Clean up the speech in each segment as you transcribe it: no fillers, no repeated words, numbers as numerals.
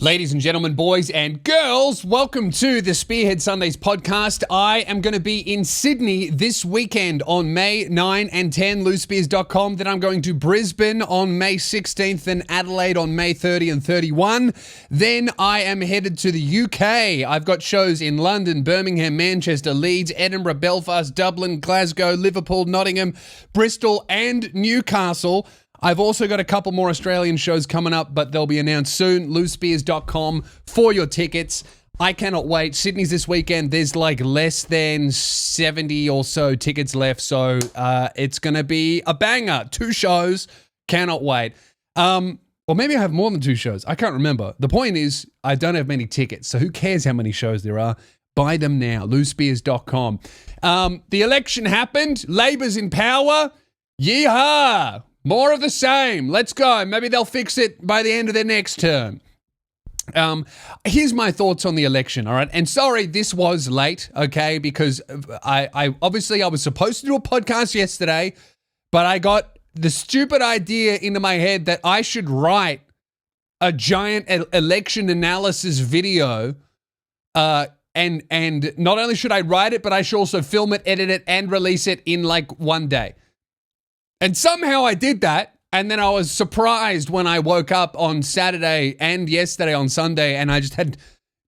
Ladies and gentlemen, boys and girls, welcome to the Spearhead Sundays podcast. I am going to be in Sydney this weekend on May 9 and 10, loosespears.com. Then I'm going to Brisbane on May 16th and Adelaide on May 30 and 31. Then I am headed to the UK. I've got shows in London, Birmingham, Manchester, Leeds, Edinburgh, Belfast, Dublin, Glasgow, Liverpool, Nottingham, Bristol, and Newcastle. I've also got a couple more Australian shows coming up, but they'll be announced soon. loosespears.com for your tickets. I cannot wait. Sydney's this weekend. There's like less than 70 or so tickets left, so it's going to be a banger. 2 shows. Cannot wait. Or maybe I have more than 2 shows. I can't remember. The point is, I don't have many tickets, so who cares how many shows there are? Buy them now. loosespears.com. The election happened. Labor's in power. Yeehaw! More of the same. Let's go. Maybe they'll fix it by the end of their next term. Here's my thoughts on the election, all right? And sorry, this was late, okay? Because I obviously I was supposed to do a podcast yesterday, but I got the stupid idea into my head that I should write a giant election analysis video. And not only should I write it, but I should also film it, edit it, and release it in like one day. And somehow I did that, and then I was surprised when I woke up on Saturday and yesterday on Sunday, and I just had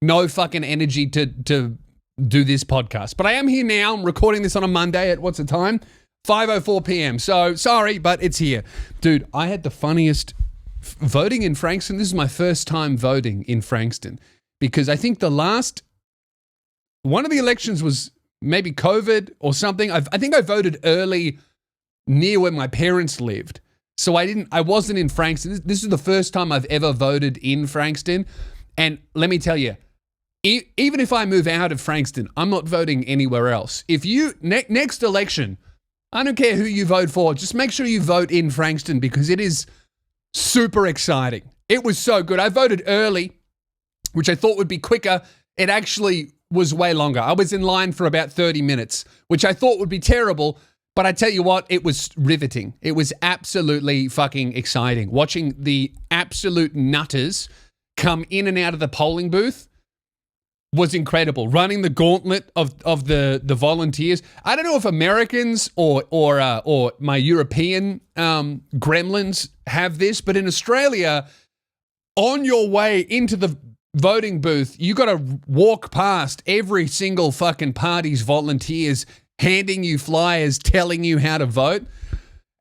no fucking energy to do this podcast. But I am here now. I'm recording this on a Monday at, what's the time? 5:04 p.m. So, sorry, but it's here. Dude, I had the funniest voting in Frankston. This is my first time voting in Frankston, because I think one of the elections was maybe COVID or something. I think I voted early near where my parents lived. So I wasn't in Frankston. This is the first time I've ever voted in Frankston. And let me tell you, even if I move out of Frankston, I'm not voting anywhere else. If you, next election, I don't care who you vote for, just make sure you vote in Frankston, because it is super exciting. It was so good. I voted early, which I thought would be quicker. It actually was way longer. I was in line for about 30 minutes, which I thought would be terrible. But I tell you what, it was riveting. It was absolutely fucking exciting. Watching the absolute nutters come in and out of the polling booth was incredible. Running the gauntlet of the volunteers. I don't know if Americans or my European gremlins have this, but in Australia, on your way into the voting booth, you got to walk past every single fucking party's volunteers handing you flyers, telling you how to vote.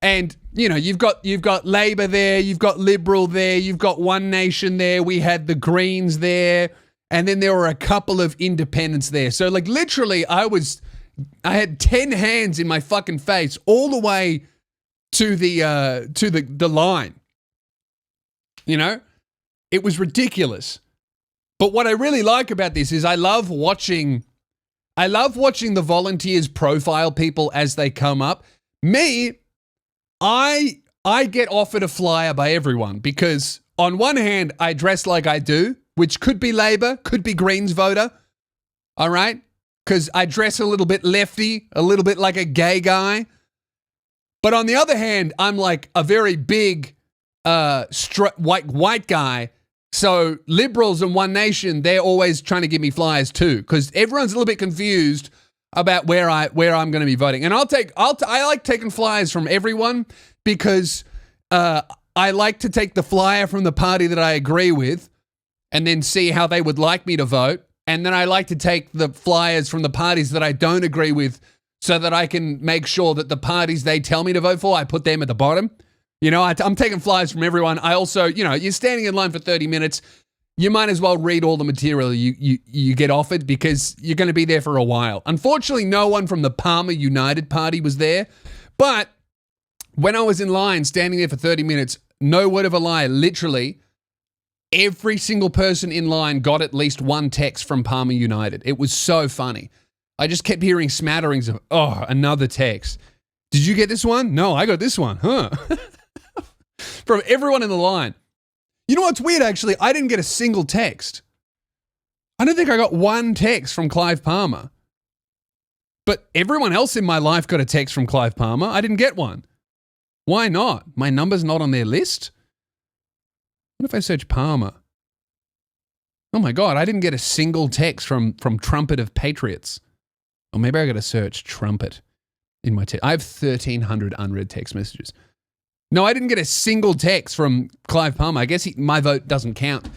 And, you know, you've got Labor there, you've got Liberal there, you've got One Nation there, we had the Greens there, and then there were a couple of independents there. So, like, literally, I had 10 hands in my fucking face all the way to the line. You know? It was ridiculous. But what I really like about this is I love watching the volunteers profile people as they come up. Me, I get offered a flyer by everyone because on one hand, I dress like I do, which could be Labor, could be Greens voter. All right? Because I dress a little bit lefty, a little bit like a gay guy. But on the other hand, I'm like a very big white guy. So Liberals and One Nation, they're always trying to give me flyers too, because everyone's a little bit confused about where I'm going to be voting. And I like taking flyers from everyone because I like to take the flyer from the party that I agree with and then see how they would like me to vote. And then I like to take the flyers from the parties that I don't agree with so that I can make sure that the parties they tell me to vote for, I put them at the bottom. You know, I'm taking flyers from everyone. I also, you know, you're standing in line for 30 minutes. You might as well read all the material you get offered because you're going to be there for a while. Unfortunately, no one from the Palmer United Party was there. But when I was in line, standing there for 30 minutes, no word of a lie, literally, every single person in line got at least one text from Palmer United. It was so funny. I just kept hearing smatterings of, oh, another text. Did you get this one? No, I got this one. Huh? From everyone in the line. You know what's weird, actually? I didn't get a single text. I don't think I got one text from Clive Palmer. But everyone else in my life got a text from Clive Palmer. I didn't get one. Why not? My number's not on their list? What if I search Palmer? Oh my God, I didn't get a single text from Trumpet of Patriots. Or maybe I got to search Trumpet in my text. I have 1,300 unread text messages. No, I didn't get a single text from Clive Palmer. I guess my vote doesn't count.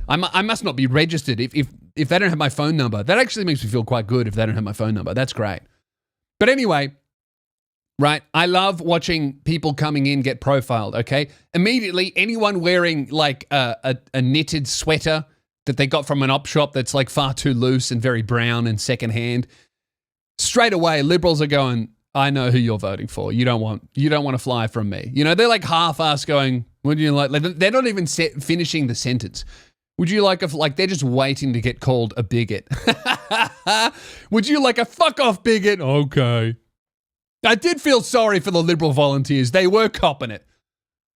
I must not be registered if they don't have my phone number. That actually makes me feel quite good if they don't have my phone number. That's great. But anyway, right, I love watching people coming in get profiled, okay? Immediately, anyone wearing like a knitted sweater that they got from an op shop that's like far too loose and very brown and secondhand, straight away, liberals are going, I know who you're voting for. You don't want to fly from me. You know, they're like half-ass going, would you like they're not even finishing the sentence. Would you like they're just waiting to get called a bigot. Would you like a fuck off bigot? Okay. I did feel sorry for the Liberal volunteers. They were copping it.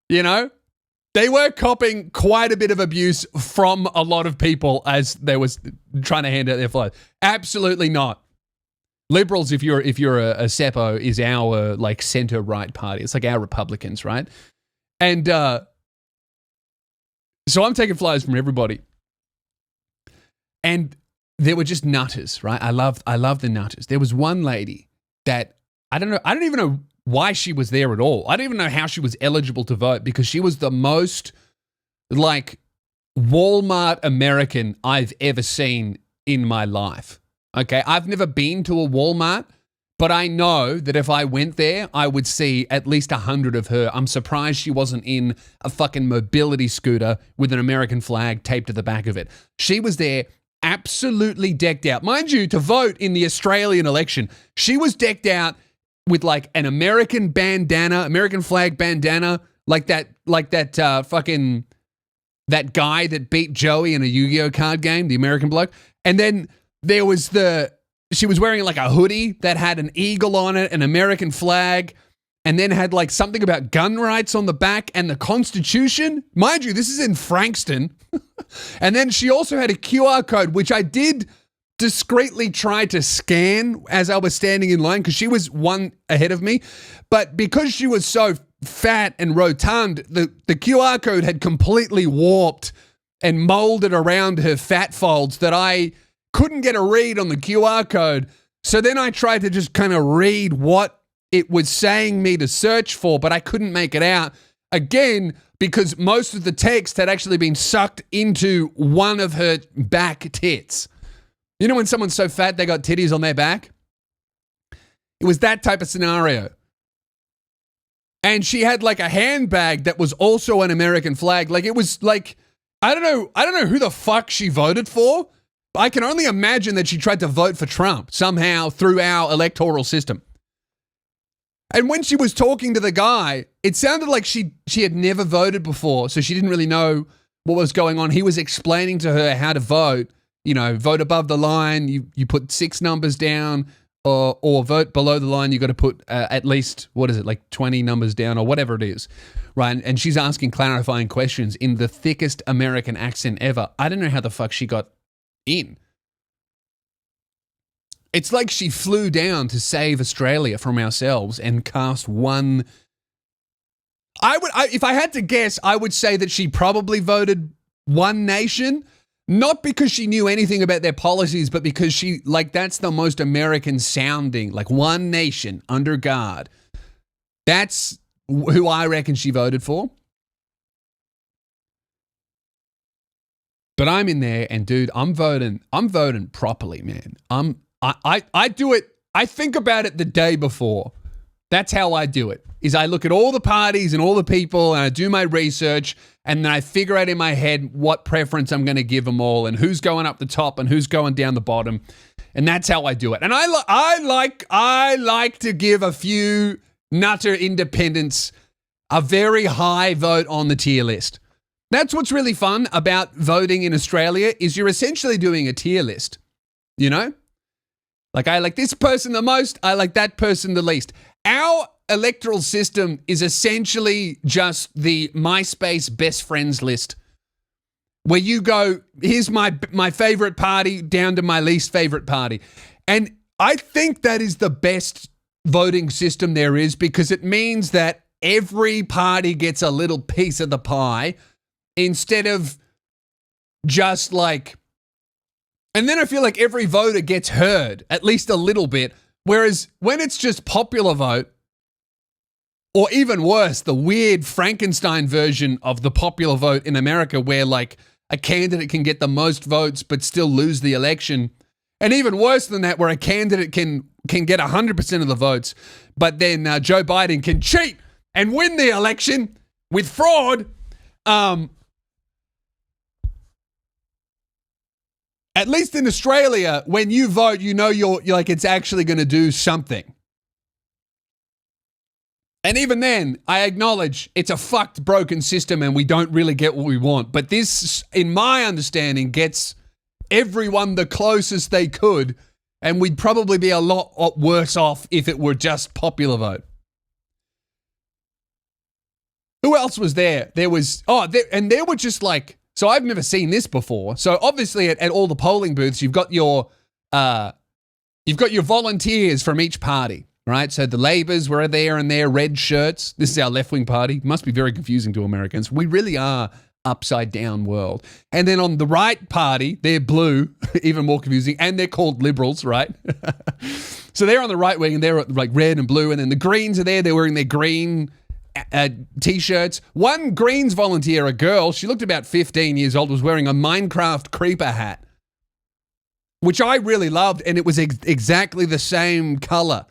You know? They were copping quite a bit of abuse from a lot of people as they was trying to hand out their flyers. Absolutely not. Liberals, if you're a Seppo, is our like center-right party. It's like our Republicans, right? And so I'm taking flyers from everybody. And there were just nutters, right? I love the nutters. There was one lady that I don't even know why she was there at all. I don't even know how she was eligible to vote because she was the most like Walmart American I've ever seen in my life. Okay, I've never been to a Walmart, but I know that if I went there, I would see at least 100 of her. I'm surprised she wasn't in a fucking mobility scooter with an American flag taped to the back of it. She was there absolutely decked out. Mind you, to vote in the Australian election, she was decked out with like an American bandana, American flag bandana, like that fucking, that guy that beat Joey in a Yu-Gi-Oh card game, the American bloke. And then there was she was wearing like a hoodie that had an eagle on it, an American flag, and then had like something about gun rights on the back and the Constitution. Mind you, this is in Frankston. And then she also had a QR code, which I did discreetly try to scan as I was standing in line because she was one ahead of me. But because she was so fat and rotund, the QR code had completely warped and molded around her fat folds that I couldn't get a read on the QR code. So then I tried to just kind of read what it was saying me to search for, but I couldn't make it out. Again, because most of the text had actually been sucked into one of her back tits. You know when someone's so fat they got titties on their back? It was that type of scenario. And she had like a handbag that was also an American flag. Like it was like, I don't know who the fuck she voted for. I can only imagine that she tried to vote for Trump somehow through our electoral system. And when she was talking to the guy, it sounded like she had never voted before, so she didn't really know what was going on. He was explaining to her how to vote. You know, vote above the line, you put 6 numbers down, or vote below the line, you got to put at least, what is it, like 20 numbers down or whatever it is, right? And she's asking clarifying questions in the thickest American accent ever. I don't know how the fuck she got in. It's like she flew down to save Australia from ourselves and cast one. If I had to guess, I would say that she probably voted One Nation, not because she knew anything about their policies, but because she, like, that's the most American sounding, like One Nation, under God. That's who I reckon she voted for. But I'm in there and dude, I'm voting properly, man. I do it. I think about it the day before. That's how I do it. Is I look at all the parties and all the people and I do my research and then I figure out in my head what preference I'm going to give them all and who's going up the top and who's going down the bottom. And that's how I do it. And I like to give a few nutter independents a very high vote on the tier list. That's what's really fun about voting in Australia is you're essentially doing a tier list, you know? Like, I like this person the most, I like that person the least. Our electoral system is essentially just the MySpace best friends list where you go, here's my favorite party down to my least favorite party. And I think that is the best voting system there is because it means that every party gets a little piece of the pie instead of just like And then I feel like every voter gets heard, at least a little bit. Whereas when it's just popular vote, or even worse, the weird Frankenstein version of the popular vote in America where like a candidate can get the most votes but still lose the election. And even worse than that, where a candidate can get 100% of the votes, but then Joe Biden can cheat and win the election with fraud. At least in Australia, when you vote, you know you're like it's actually going to do something. And even then, I acknowledge it's a fucked, broken system and we don't really get what we want. But this, in my understanding, gets everyone the closest they could, and we'd probably be a lot worse off if it were just popular vote. Who else was there? There was, there were just like, so I've never seen this before. So obviously at all the polling booths, you've got your volunteers from each party. Right, so the Labours were there in their red shirts. This is our left-wing party. Must be very confusing to Americans. We really are upside-down world. And then on the right party, they're blue, even more confusing, and they're called Liberals, right? So they're on the right wing, and they're like red and blue, and then the Greens are there. They're wearing their green T-shirts. One Greens volunteer, a girl, she looked about 15 years old, was wearing a Minecraft creeper hat, which I really loved, and it was exactly the same color.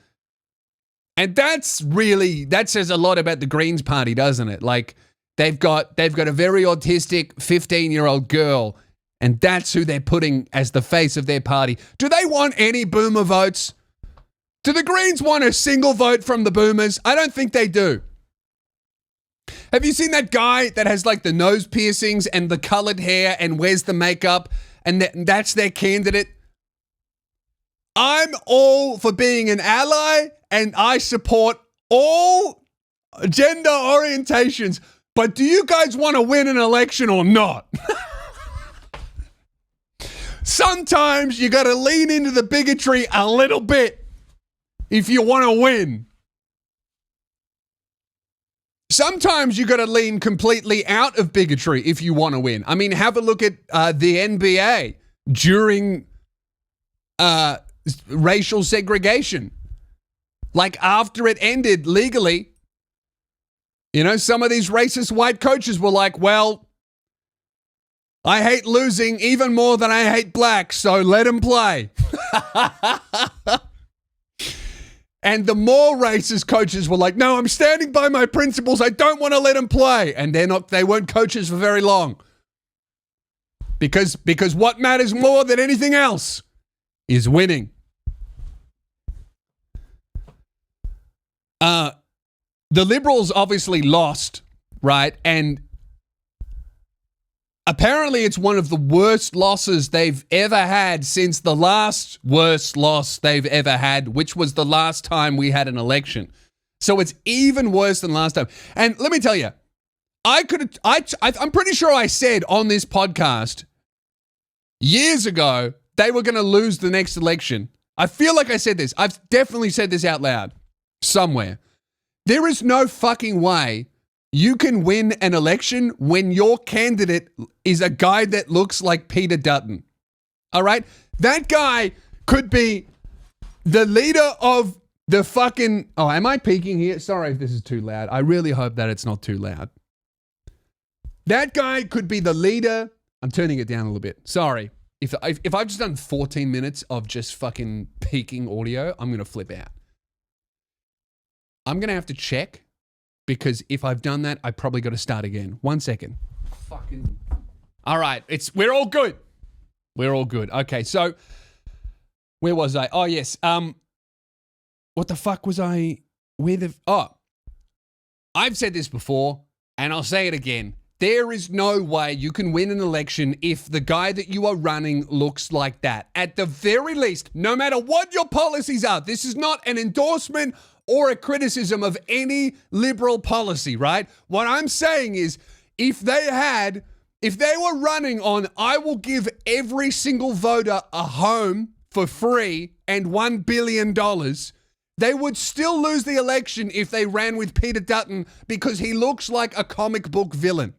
And that says a lot about the Greens party, doesn't it? Like they've got a very autistic 15-year-old girl, and that's who they're putting as the face of their party. Do they want any boomer votes? Do the Greens want a single vote from the boomers? I don't think they do. Have you seen that guy that has like the nose piercings and the colored hair and wears the makeup, and that's their candidate? I'm all for being an ally, and I support all gender orientations. But do you guys want to win an election or not? Sometimes you got to lean into the bigotry a little bit if you want to win. Sometimes you got to lean completely out of bigotry if you want to win. I mean, have a look at the NBA during racial segregation. Like after it ended legally, you know, some of these racist white coaches were like, well, I hate losing even more than I hate blacks, so let them play. And the more racist coaches were like, no, I'm standing by my principles. I don't want to let them play. And they weren't coaches for very long. Because what matters more than anything else is winning. The Liberals obviously lost, right? And apparently it's one of the worst losses they've ever had since the last worst loss they've ever had, which was the last time we had an election. So it's even worse than last time. And let me tell you, I'm pretty sure I said on this podcast years ago they were going to lose the next election. I feel like I said this. I've definitely said this out loud somewhere. There is no fucking way you can win an election when your candidate is a guy that looks like Peter Dutton. All right? That guy could be the leader of the fucking... Oh, am I peeking here? Sorry if this is too loud. I really hope that it's not too loud. That guy could be the leader... I'm turning it down a little bit. Sorry. If I've just done 14 minutes of just fucking peaking audio, I'm going to flip out. I'm going to have to check, because if I've done that, I probably got to start again. 1 second. Fucking. All right. We're all good. We're all good. Okay. So where was I? Oh, yes. What the fuck was I? I've said this before and I'll say it again. There is no way you can win an election if the guy that you are running looks like that. At the very least, no matter what your policies are, this is not an endorsement or a criticism of any liberal policy, right? What I'm saying is, if they were running on, I will give every single voter a home for free and $1 billion, they would still lose the election if they ran with Peter Dutton, because he looks like a comic book villain.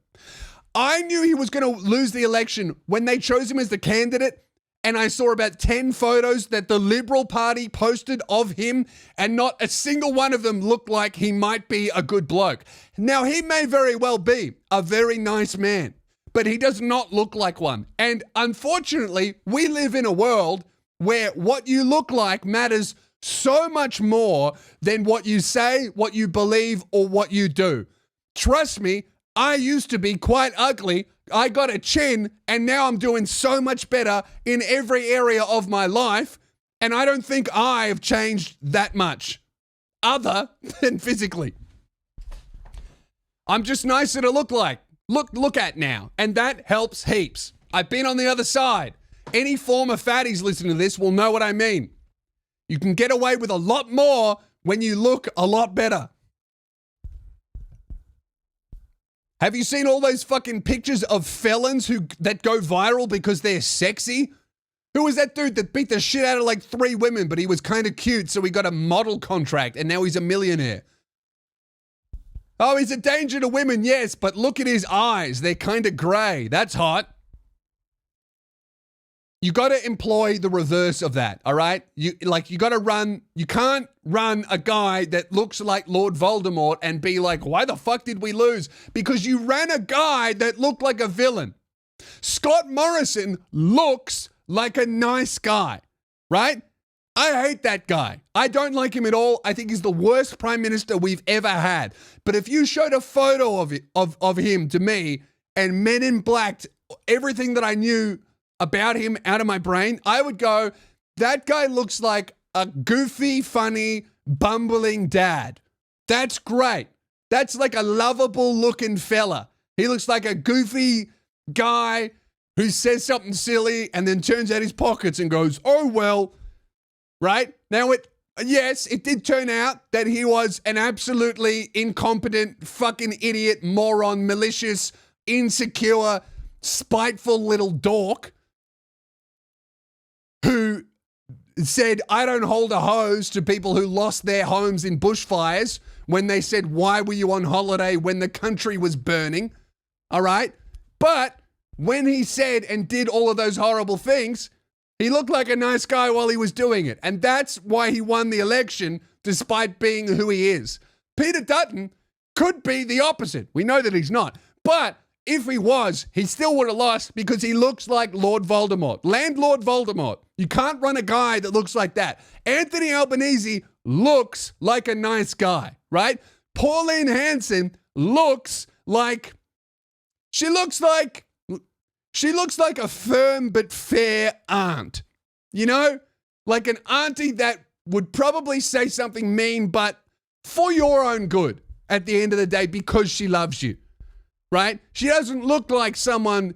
I knew he was going to lose the election when they chose him as the candidate, and I saw about 10 photos that the Liberal Party posted of him, and not a single one of them looked like he might be a good bloke. Now, he may very well be a very nice man, but he does not look like one. And unfortunately, we live in a world where what you look like matters so much more than what you say, what you believe, or what you do. Trust me, I used to be quite ugly. I got a chin, and now I'm doing so much better in every area of my life, and I don't think I have changed that much, other than physically. I'm just nicer to look at now, and that helps heaps. I've been on the other side. Any former fatties listening to this will know what I mean. You can get away with a lot more when you look a lot better. Have you seen all those fucking pictures of felons that go viral because they're sexy? Who was that dude that beat the shit out of like 3 women, but he was kind of cute, so he got a model contract, and now he's a millionaire? Oh, he's a danger to women, yes, but look at his eyes. They're kind of grey. That's hot. You got to employ the reverse of that, all right? You can't run a guy that looks like Lord Voldemort and be like, why the fuck did we lose? Because you ran a guy that looked like a villain. Scott Morrison looks like a nice guy, right? I hate that guy. I don't like him at all. I think he's the worst prime minister we've ever had. But if you showed a photo of him to me and Men in Blacked everything that I knew about him out of my brain, I would go, that guy looks like a goofy, funny, bumbling dad. That's great. That's like a lovable looking fella. He looks like a goofy guy who says something silly and then turns out his pockets and goes, oh, well, right? Now, yes, it did turn out that he was an absolutely incompetent, fucking idiot, moron, malicious, insecure, spiteful little dork who said, I don't hold a hose to people who lost their homes in bushfires when they said, why were you on holiday when the country was burning? All right? But when he said and did all of those horrible things, he looked like a nice guy while he was doing it. And that's why he won the election despite being who he is. Peter Dutton could be the opposite. We know that he's not. But if he was, he still would have lost because he looks like Lord Voldemort. Landlord Voldemort. You can't run a guy that looks like that. Anthony Albanese looks like a nice guy, right? Pauline Hanson looks like a firm but fair aunt. You know? Like an auntie that would probably say something mean, but for your own good at the end of the day because she loves you. Right? She doesn't look like someone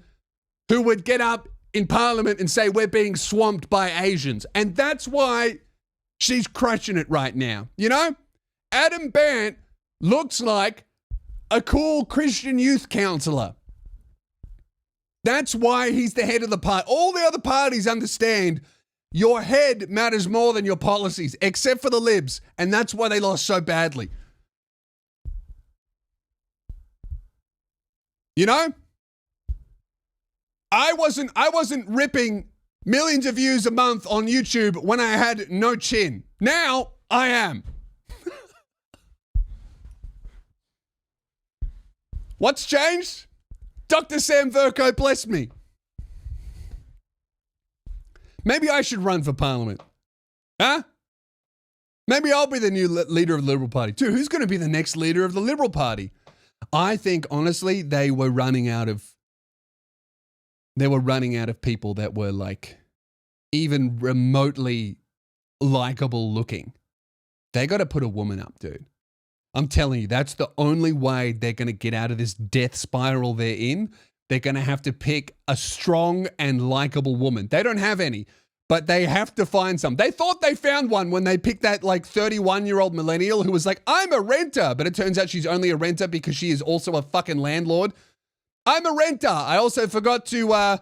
who would get up in Parliament and say, we're being swamped by Asians. And that's why she's crushing it right now. You know? Adam Bandt looks like a cool Christian youth counselor. That's why he's the head of the party. All the other parties understand your head matters more than your policies, except for the Libs. And that's why they lost so badly. You know, I wasn't ripping millions of views a month on YouTube when I had no chin. Now I am. What's changed? Dr. Sam Verco blessed me. Maybe I should run for Parliament. Huh? Maybe I'll be the new leader of the Liberal Party. Dude, who's going to be the next leader of the Liberal Party? I think, honestly, they were running out of people that were like even remotely likable looking. They got to put a woman up, dude. I'm telling you, that's the only way they're going to get out of this death spiral they're in. They're going to have to pick a strong and likable woman. They don't have any, but they have to find some. They thought they found one when they picked that like 31-year-old millennial who was like, I'm a renter. But it turns out she's only a renter because she is also a fucking landlord. I'm a renter. I also forgot to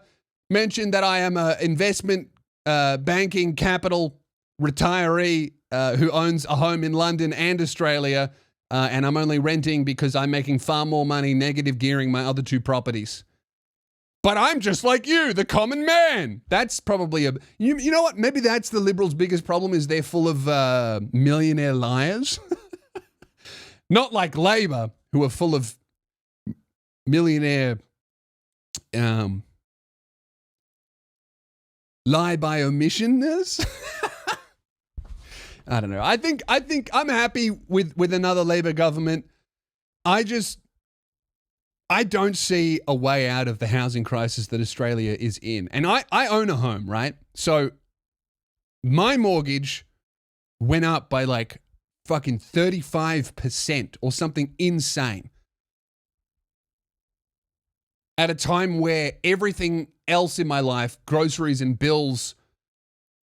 mention that I am an investment banking capital retiree who owns a home in London and Australia. And I'm only renting because I'm making far more money negative gearing my other 2 properties. But I'm just like you, the common man. That's probably you know what? Maybe that's the Liberals' biggest problem is they're full of millionaire liars. Not like Labor, who are full of millionaire lie by omissioners. I don't know. I think I'm happy with another Labor government. I don't see a way out of the housing crisis that Australia is in. And I own a home, right? So my mortgage went up by like fucking 35% or something insane. At a time where everything else in my life, groceries and bills,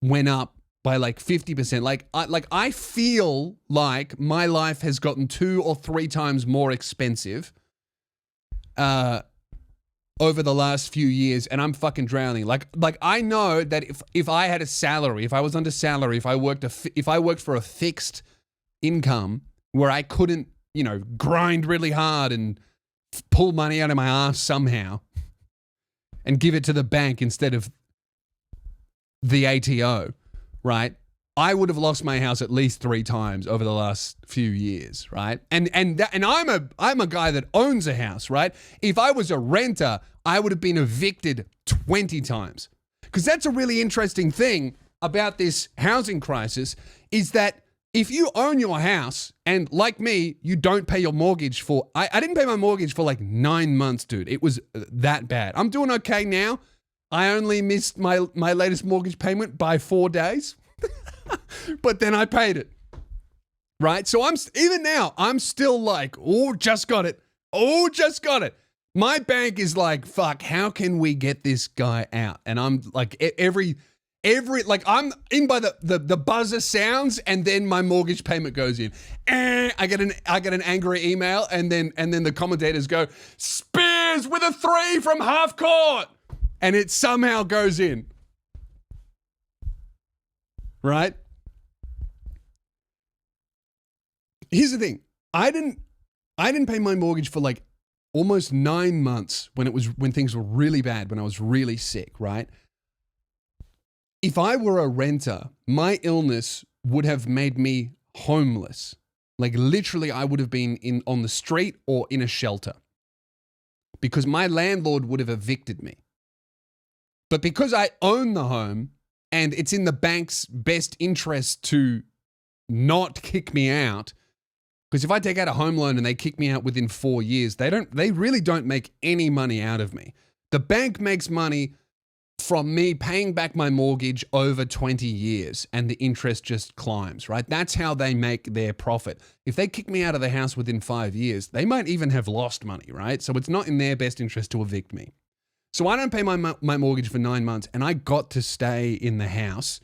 went up by like 50%. I feel like my life has gotten 2 or 3 times more expensive over the last few years, and I'm fucking drowning. Like I know that if I had a salary, if I was under salary, if I worked for a fixed income where I couldn't, grind really hard and pull money out of my ass somehow and give it to the bank instead of the ATO, right? I would have lost my house at least 3 times over the last few years, right? And I'm a guy that owns a house, right? If I was a renter, I would have been evicted 20 times. Because that's a really interesting thing about this housing crisis is that if you own your house and like me, you don't pay your mortgage for, I didn't pay my mortgage for like 9 months, dude. It was that bad. I'm doing okay now. I only missed my latest mortgage payment by 4 days, but then I paid it, right? So even now, I'm still like, oh, just got it. Oh, just got it. My bank is like, fuck, how can we get this guy out? And I'm like, I'm in by the buzzer sounds, and then my mortgage payment goes in. I get an angry email, and then the commentators go, Spears with a 3 from half court, and it somehow goes in. Right? Here's the thing. I didn't pay my mortgage for like almost 9 months when things were really bad, when I was really sick, right? If I were a renter, my illness would have made me homeless. Like literally I would have been on the street or in a shelter because my landlord would have evicted me. But because I own the home and it's in the bank's best interest to not kick me out, because if I take out a home loan and they kick me out within 4 years, they really don't make any money out of me. The bank makes money from me paying back my mortgage over 20 years and the interest just climbs, right? That's how they make their profit. If they kick me out of the house within 5 years, they might even have lost money, right? So it's not in their best interest to evict me. So I don't pay my mortgage for 9 months, and I got to stay in the house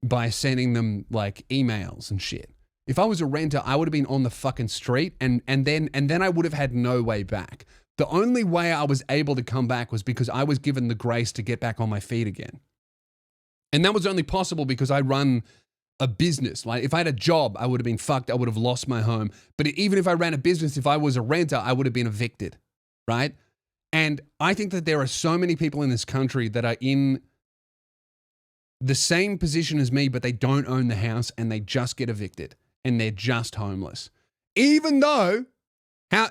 by sending them like emails and shit. If I was a renter, I would have been on the fucking street and then I would have had no way back. The only way I was able to come back was because I was given the grace to get back on my feet again. And that was only possible because I run a business. Like if I had a job, I would have been fucked. I would have lost my home. But even if I ran a business, if I was a renter, I would have been evicted, right? And I think that there are so many people in this country that are in the same position as me, but they don't own the house and they just get evicted and they're just homeless. Even though,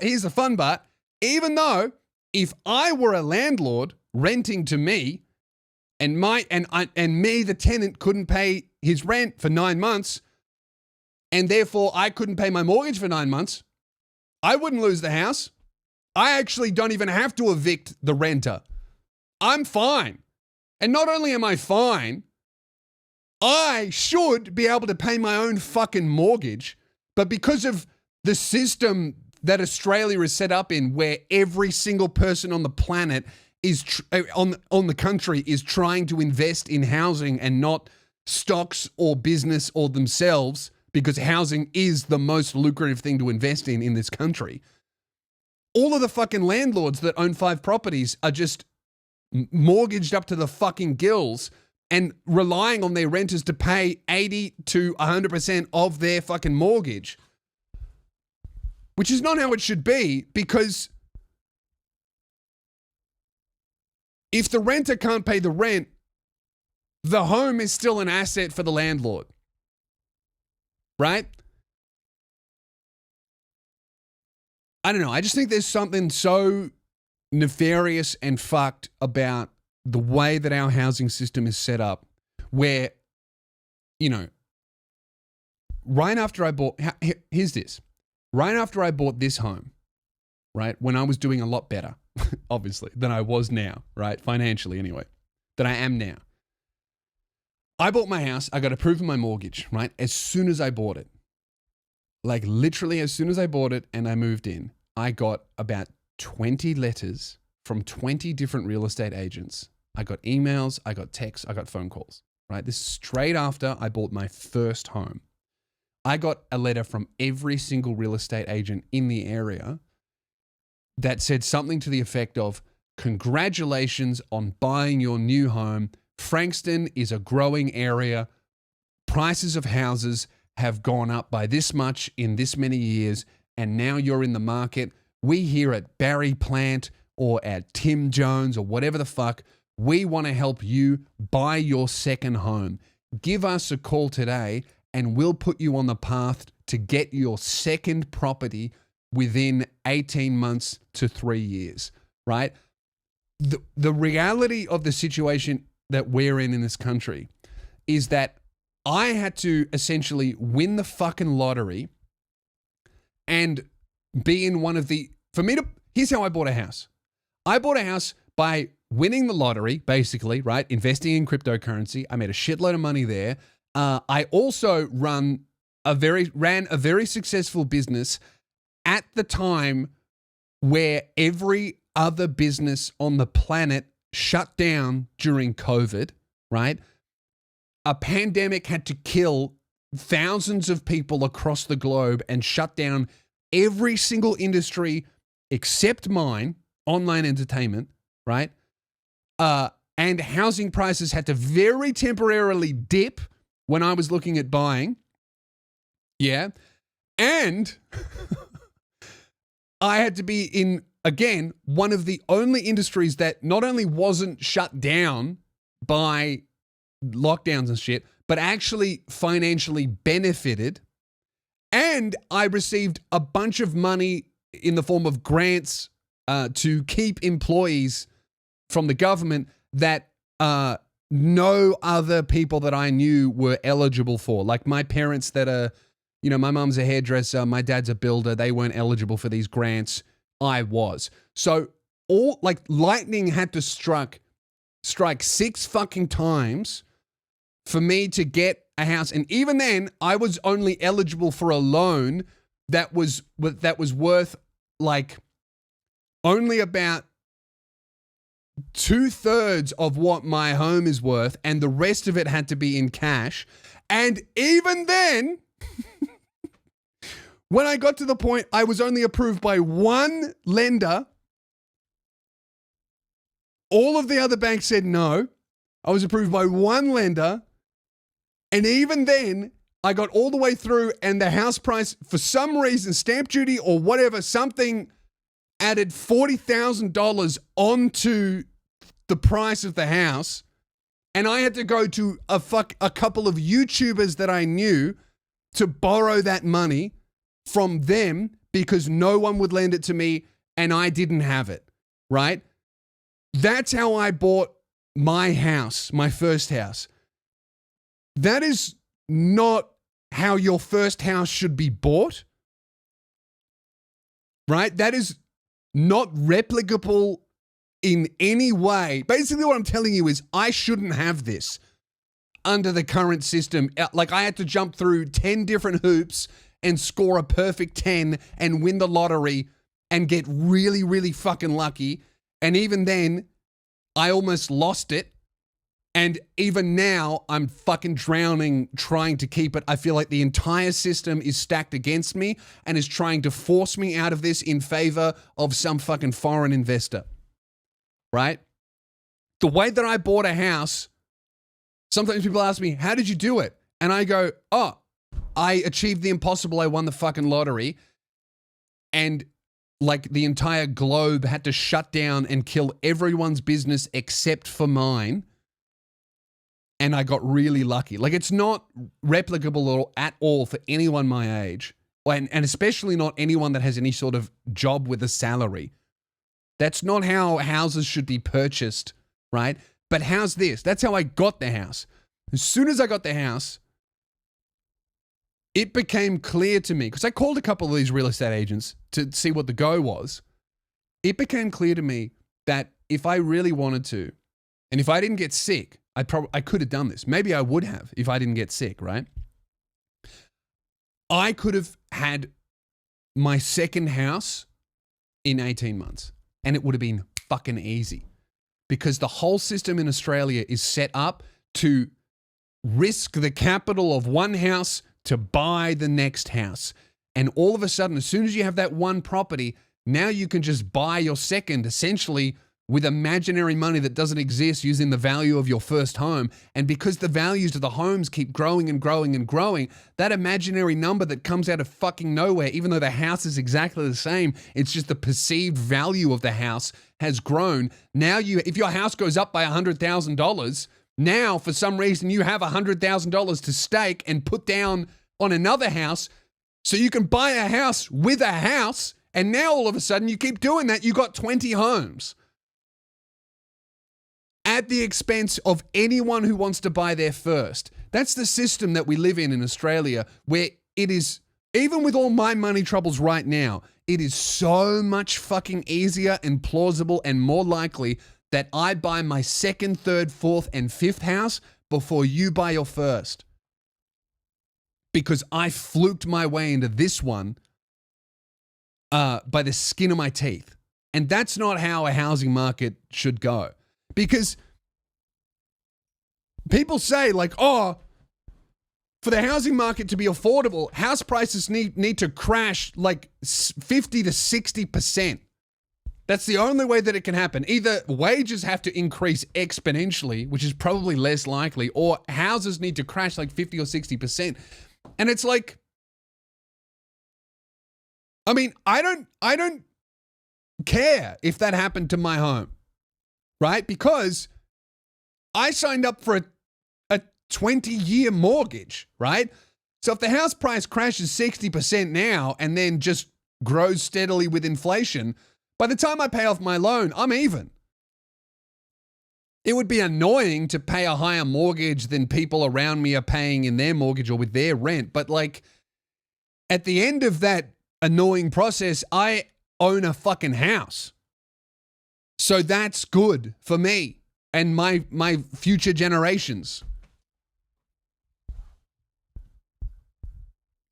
here's the fun part, even though if I were a landlord renting to me and me, the tenant, couldn't pay his rent for 9 months and therefore I couldn't pay my mortgage for 9 months, I wouldn't lose the house. I actually don't even have to evict the renter. I'm fine. And not only am I fine, I should be able to pay my own fucking mortgage, but because of the system that Australia is set up in, where every single person on the planet is on the country is trying to invest in housing and not stocks or business or themselves, because housing is the most lucrative thing to invest in this country. All of the fucking landlords that own 5 properties are just mortgaged up to the fucking gills and relying on their renters to pay 80 to 100% of their fucking mortgage. Which is not how it should be, because If the renter can't pay the rent, the home is still an asset for the landlord. Right? I don't know. I just think there's something so nefarious and fucked about the way that our housing system is set up where, you know, right after I bought, here's this. Right after I bought this home, right, when I was doing a lot better, obviously, than I was now, right, financially anyway, than I am now. I bought my house. I got approved for my mortgage, right, as soon as I bought it. Like literally as soon as I bought it and I moved in, I got about 20 letters from 20 different real estate agents. I got emails, I got texts, I got phone calls, right? This is straight after I bought my first home. I got a letter from every single real estate agent in the area that said something to the effect of, congratulations on buying your new home. Frankston is a growing area. Prices of houses have gone up by this much in this many years, and now you're in the market. We here at Barry Plant or at Tim Jones or whatever the fuck, we want to help you buy your second home. Give us a call today and we'll put you on the path to get your second property within 18 months to 3 years, right? The reality of the situation that we're in this country is that I had to essentially win the fucking lottery and be in one of the, here's how I bought a house. I bought a house by winning the lottery, basically, right? Investing in cryptocurrency. I made a shitload of money there. I also ran a very successful business at the time where every other business on the planet shut down during COVID, right? A pandemic had to kill thousands of people across the globe and shut down every single industry except mine, online entertainment, right? And housing prices had to very temporarily dip when I was looking at buying. Yeah. And I had to be in, again, one of the only industries that not only wasn't shut down by lockdowns and shit, but actually financially benefited. And I received a bunch of money in the form of grants to keep employees from the government that no other people that I knew were eligible for. Like my parents that are, you know, my mom's a hairdresser, my dad's a builder. They weren't eligible for these grants. I was. So all like lightning had to strike 6 fucking times for me to get a house. And even then I was only eligible for a loan that was worth like only about 2/3 of what my home is worth, and the rest of it had to be in cash. And even then, when I got to the point, I was only approved by one lender. All of the other banks said no. I was approved by one lender. And even then, I got all the way through, and the house price, for some reason, stamp duty or whatever, something added $40,000 onto the price of the house. And I had to go to a couple of YouTubers that I knew to borrow that money from them because no one would lend it to me and I didn't have it, right? That's how I bought my house, my first house. That is not how your first house should be bought, right? That is not replicable in any way. Basically, what I'm telling you is I shouldn't have this under the current system. Like I had to jump through 10 different hoops and score a perfect 10 and win the lottery and get really, really fucking lucky. And even then, I almost lost it. And even now, I'm fucking drowning trying to keep it. I feel like the entire system is stacked against me and is trying to force me out of this in favor of some fucking foreign investor. Right? The way that I bought a house, sometimes people ask me, how did you do it? And I go, oh, I achieved the impossible. I won the fucking lottery. And like the entire globe had to shut down and kill everyone's business except for mine. And I got really lucky. Like, it's not replicable at all for anyone my age. And especially not anyone that has any sort of job with a salary. That's not how houses should be purchased, right? But how's this? That's how I got the house. As soon as I got the house, it became clear to me, because I called a couple of these real estate agents to see what the go was. It became clear to me that if I really wanted to, and if I didn't get sick, I could have done this. Maybe I would have if I didn't get sick, right? I could have had my second house in 18 months, and it would have been fucking easy, because the whole system in Australia is set up to risk the capital of one house to buy the next house. And all of a sudden, as soon as you have that one property, now you can just buy your second essentially with imaginary money that doesn't exist, using the value of your first home. And because the values of the homes keep growing and growing and growing, that imaginary number that comes out of fucking nowhere, even though the house is exactly the same, it's just the perceived value of the house has grown. Now if your house goes up by $100,000, now for some reason you have $100,000 to stake and put down on another house, so you can buy a house with a house. And now all of a sudden you keep doing that. You got 20 homes, at the expense of anyone who wants to buy there first. That's the system that we live in Australia, where it is, even with all my money troubles right now, it is so much fucking easier and plausible and more likely that I buy my second, third, fourth, and fifth house before you buy your first. Because I fluked my way into this one by the skin of my teeth. And that's not how a housing market should go. Because people say, like, oh, for the housing market to be affordable, house prices need to crash like 50 to 60%. That's the only way that it can happen. Either wages have to increase exponentially, which is probably less likely, or houses need to crash like 50 or 60%. And it's like, I mean, I don't care if that happened to my home. Right? Because I signed up for a 20-year mortgage, right? So if the house price crashes 60% now and then just grows steadily with inflation, by the time I pay off my loan, I'm even. It would be annoying to pay a higher mortgage than people around me are paying in their mortgage or with their rent. But like, at the end of that annoying process, I own a fucking house. So that's good for me and my future generations.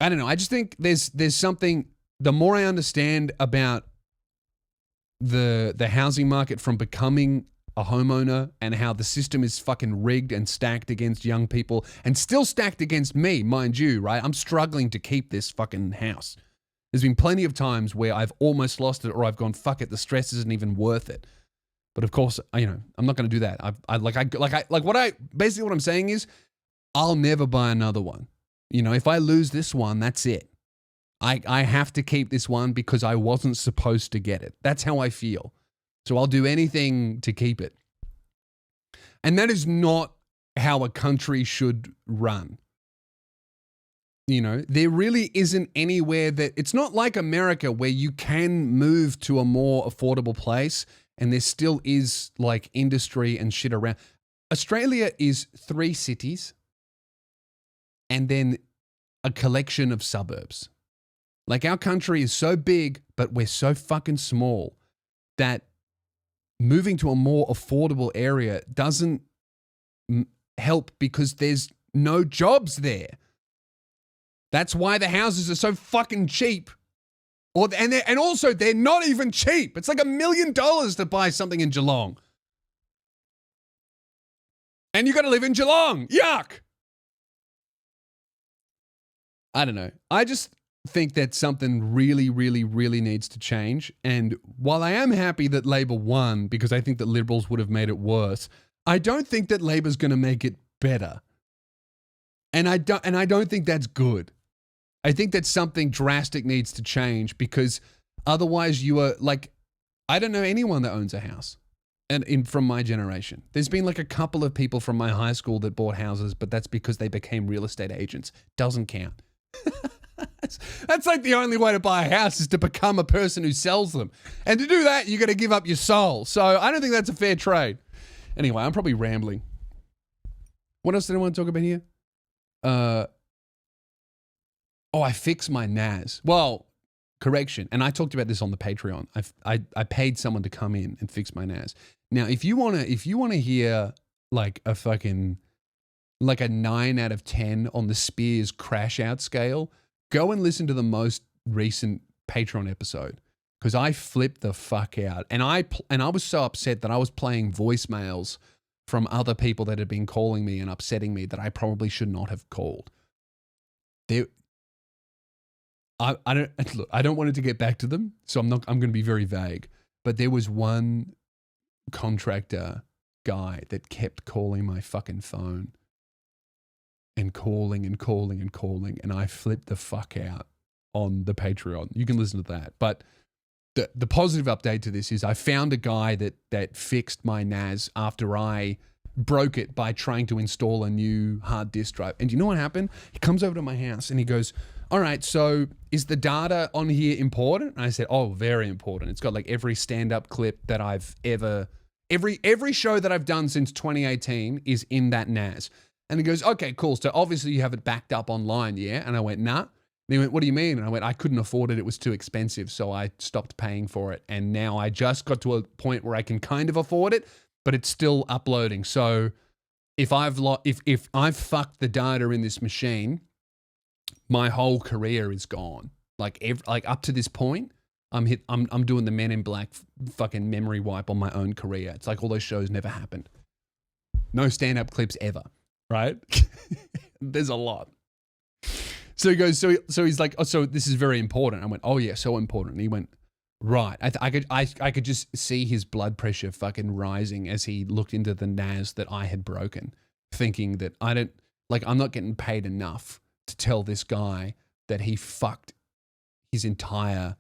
I don't know. I just think there's something, the more I understand about the housing market from becoming a homeowner and how the system is fucking rigged and stacked against young people and still stacked against me, mind you, right? I'm struggling to keep this fucking house. There's been plenty of times where I've almost lost it, or I've gone, fuck it, the stress isn't even worth it. But of course, you know, I'm not going to do that. Basically what I'm saying is, I'll never buy another one. You know, if I lose this one, that's it. I have to keep this one because I wasn't supposed to get it. That's how I feel. So I'll do anything to keep it. And that is not how a country should run. You know, there really isn't anywhere that, it's not like America where you can move to a more affordable place and there still is like industry and shit around. Australia is 3 cities and then a collection of suburbs. Like, our country is so big, but we're so fucking small that moving to a more affordable area doesn't help because there's no jobs there. That's why the houses are so fucking cheap. And also, they're not even cheap. It's like $1 million to buy something in Geelong. And you got to live in Geelong. Yuck. I don't know. I just think that something really, really, really needs to change. And while I am happy that Labor won because I think that Liberals would have made it worse, I don't think that Labor's going to make it better. And I don't think that's good. I think that something drastic needs to change because Otherwise, you are like, I don't know anyone that owns a house. And from my generation, there's been like a couple of people from my high school that bought houses, but that's because they became real estate agents. Doesn't count. That's like the only way to buy a house is to become a person who sells them. And to do that, you got to give up your soul. So I don't think that's a fair trade. Anyway, I'm probably rambling. What else did I want to talk about here? I fixed my NAS. Well, correction. And I talked about this on the Patreon. I paid someone to come in and fix my NAS. Now, if you wanna hear like a fucking like a 9 out of 10 on the Spears crash out scale, go and listen to the most recent Patreon episode because I flipped the fuck out. And I was so upset that I was playing voicemails from other people that had been calling me and upsetting me that I probably should not have called. I don't want it to get back to them, so I'm going to be very vague. But there was one contractor guy that kept calling my fucking phone and calling, and I flipped the fuck out on the Patreon. You can listen to that. But the positive update to this is I found a guy that fixed my NAS after I broke it by trying to install a new hard disk drive. And you know what happened? He comes over to my house and he goes, all right, so is the data on here important? And I said, oh, very important. It's got like every stand-up clip that I've ever, every show that I've done since 2018 is in that NAS. And he goes, okay, cool. So obviously you have it backed up online, yeah? And I went, nah. And he went, what do you mean? And I went, I couldn't afford it. It was too expensive. So I stopped paying for it. And now I just got to a point where I can kind of afford it, but it's still uploading. So if I've fucked the data in this machine, my whole career is gone. Like up to this point, I'm doing the Men in Black fucking memory wipe on my own career. It's like all those shows never happened. No stand-up clips ever, right? There's a lot. So he goes, so he's like, oh, so this is very important. I went, oh yeah, so important. And he went, right. I could just see his blood pressure fucking rising as he looked into the NAS that I had broken, thinking that I'm not getting paid enough to tell this guy that he fucked his entire,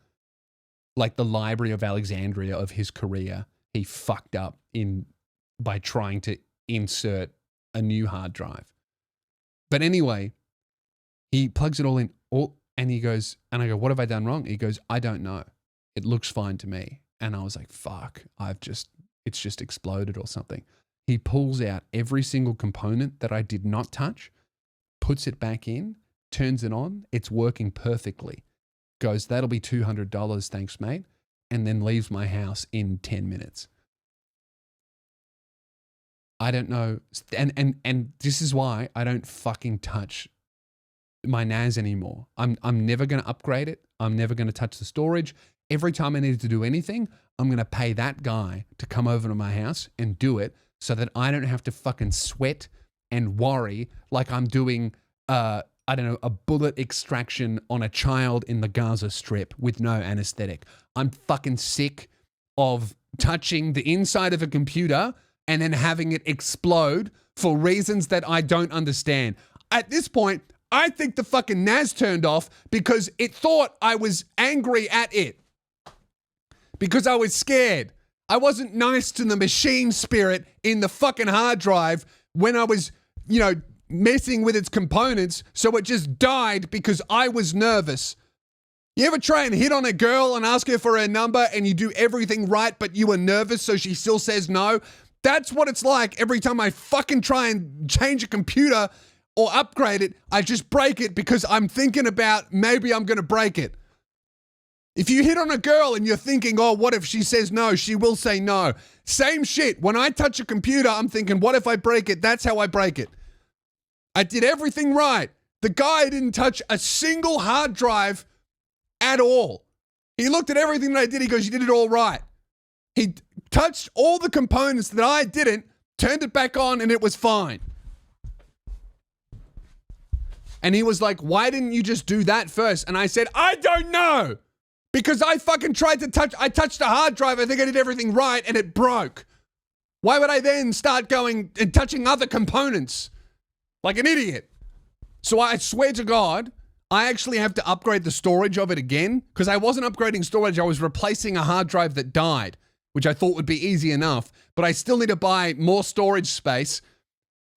like the Library of Alexandria of his career. He fucked up by trying to insert a new hard drive. But anyway, he plugs it all in, and he goes, and I go, what have I done wrong? He goes, I don't know. It looks fine to me. And I was like, fuck, it's just exploded or something. He pulls out every single component that I did not touch, puts it back in, turns it on, it's working perfectly. Goes, that'll be $200, thanks, mate. And then leaves my house in 10 minutes. I don't know. And this is why I don't fucking touch my NAS anymore. I'm never going to upgrade it. I'm never going to touch the storage. Every time I need to do anything, I'm going to pay that guy to come over to my house and do it so that I don't have to fucking sweat and worry like I'm doing, a bullet extraction on a child in the Gaza Strip with no anesthetic. I'm fucking sick of touching the inside of a computer and then having it explode for reasons that I don't understand. At this point, I think the fucking NAS turned off because it thought I was angry at it. Because I was scared. I wasn't nice to the machine spirit in the fucking hard drive when I was, messing with its components, so it just died because I was nervous. You ever try and hit on a girl and ask her for her number and you do everything right, but you were nervous so she still says no? That's what it's like every time I fucking try and change a computer or upgrade it. I just break it because I'm thinking about maybe I'm going to break it. If you hit on a girl and you're thinking, oh, what if she says no? She will say no. Same shit. When I touch a computer, I'm thinking, what if I break it? That's how I break it. I did everything right. The guy didn't touch a single hard drive at all. He looked at everything that I did. He goes, you did it all right. He touched all the components that I didn't, turned it back on, and it was fine. And he was like, why didn't you just do that first? And I said, I don't know. Because I fucking I touched a hard drive. I think I did everything right and it broke. Why would I then start going and touching other components? Like an idiot. So I swear to God, I actually have to upgrade the storage of it again because I wasn't upgrading storage. I was replacing a hard drive that died, which I thought would be easy enough, but I still need to buy more storage space.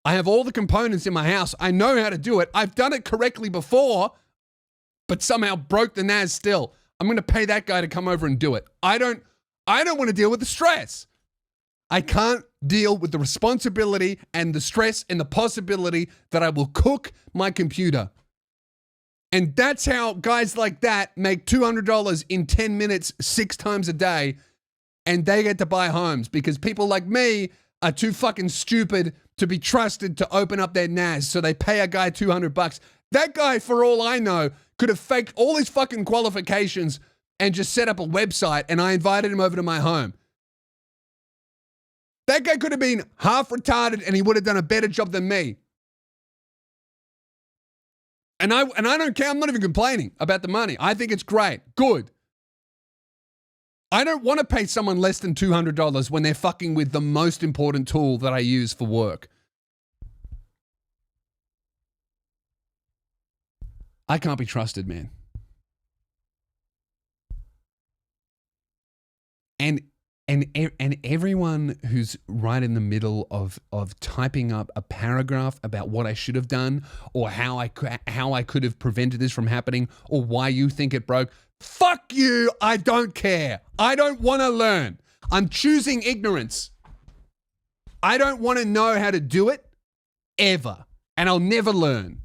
I have all the components in my house. I know how to do it. I've done it correctly before, but somehow broke the NAS still. I'm going to pay that guy to come over and do it. I don't want to deal with the stress. I can't deal with the responsibility and the stress and the possibility that I will cook my computer. And that's how guys like that make $200 in 10 minutes, 6 times a day, and they get to buy homes because people like me are too fucking stupid to be trusted to open up their NAS, so they pay a guy $200. That guy, for all I know, could have faked all his fucking qualifications and just set up a website, and I invited him over to my home. That guy could have been half retarded and he would have done a better job than me. And I don't care. I'm not even complaining about the money. I think it's great. Good. I don't want to pay someone less than $200 when they're fucking with the most important tool that I use for work. I can't be trusted, man. And everyone who's right in the middle of typing up a paragraph about what I should have done or how I could have prevented this from happening or why you think it broke, fuck you, I don't care. I don't want to learn. I'm choosing ignorance. I don't want to know how to do it ever, and I'll never learn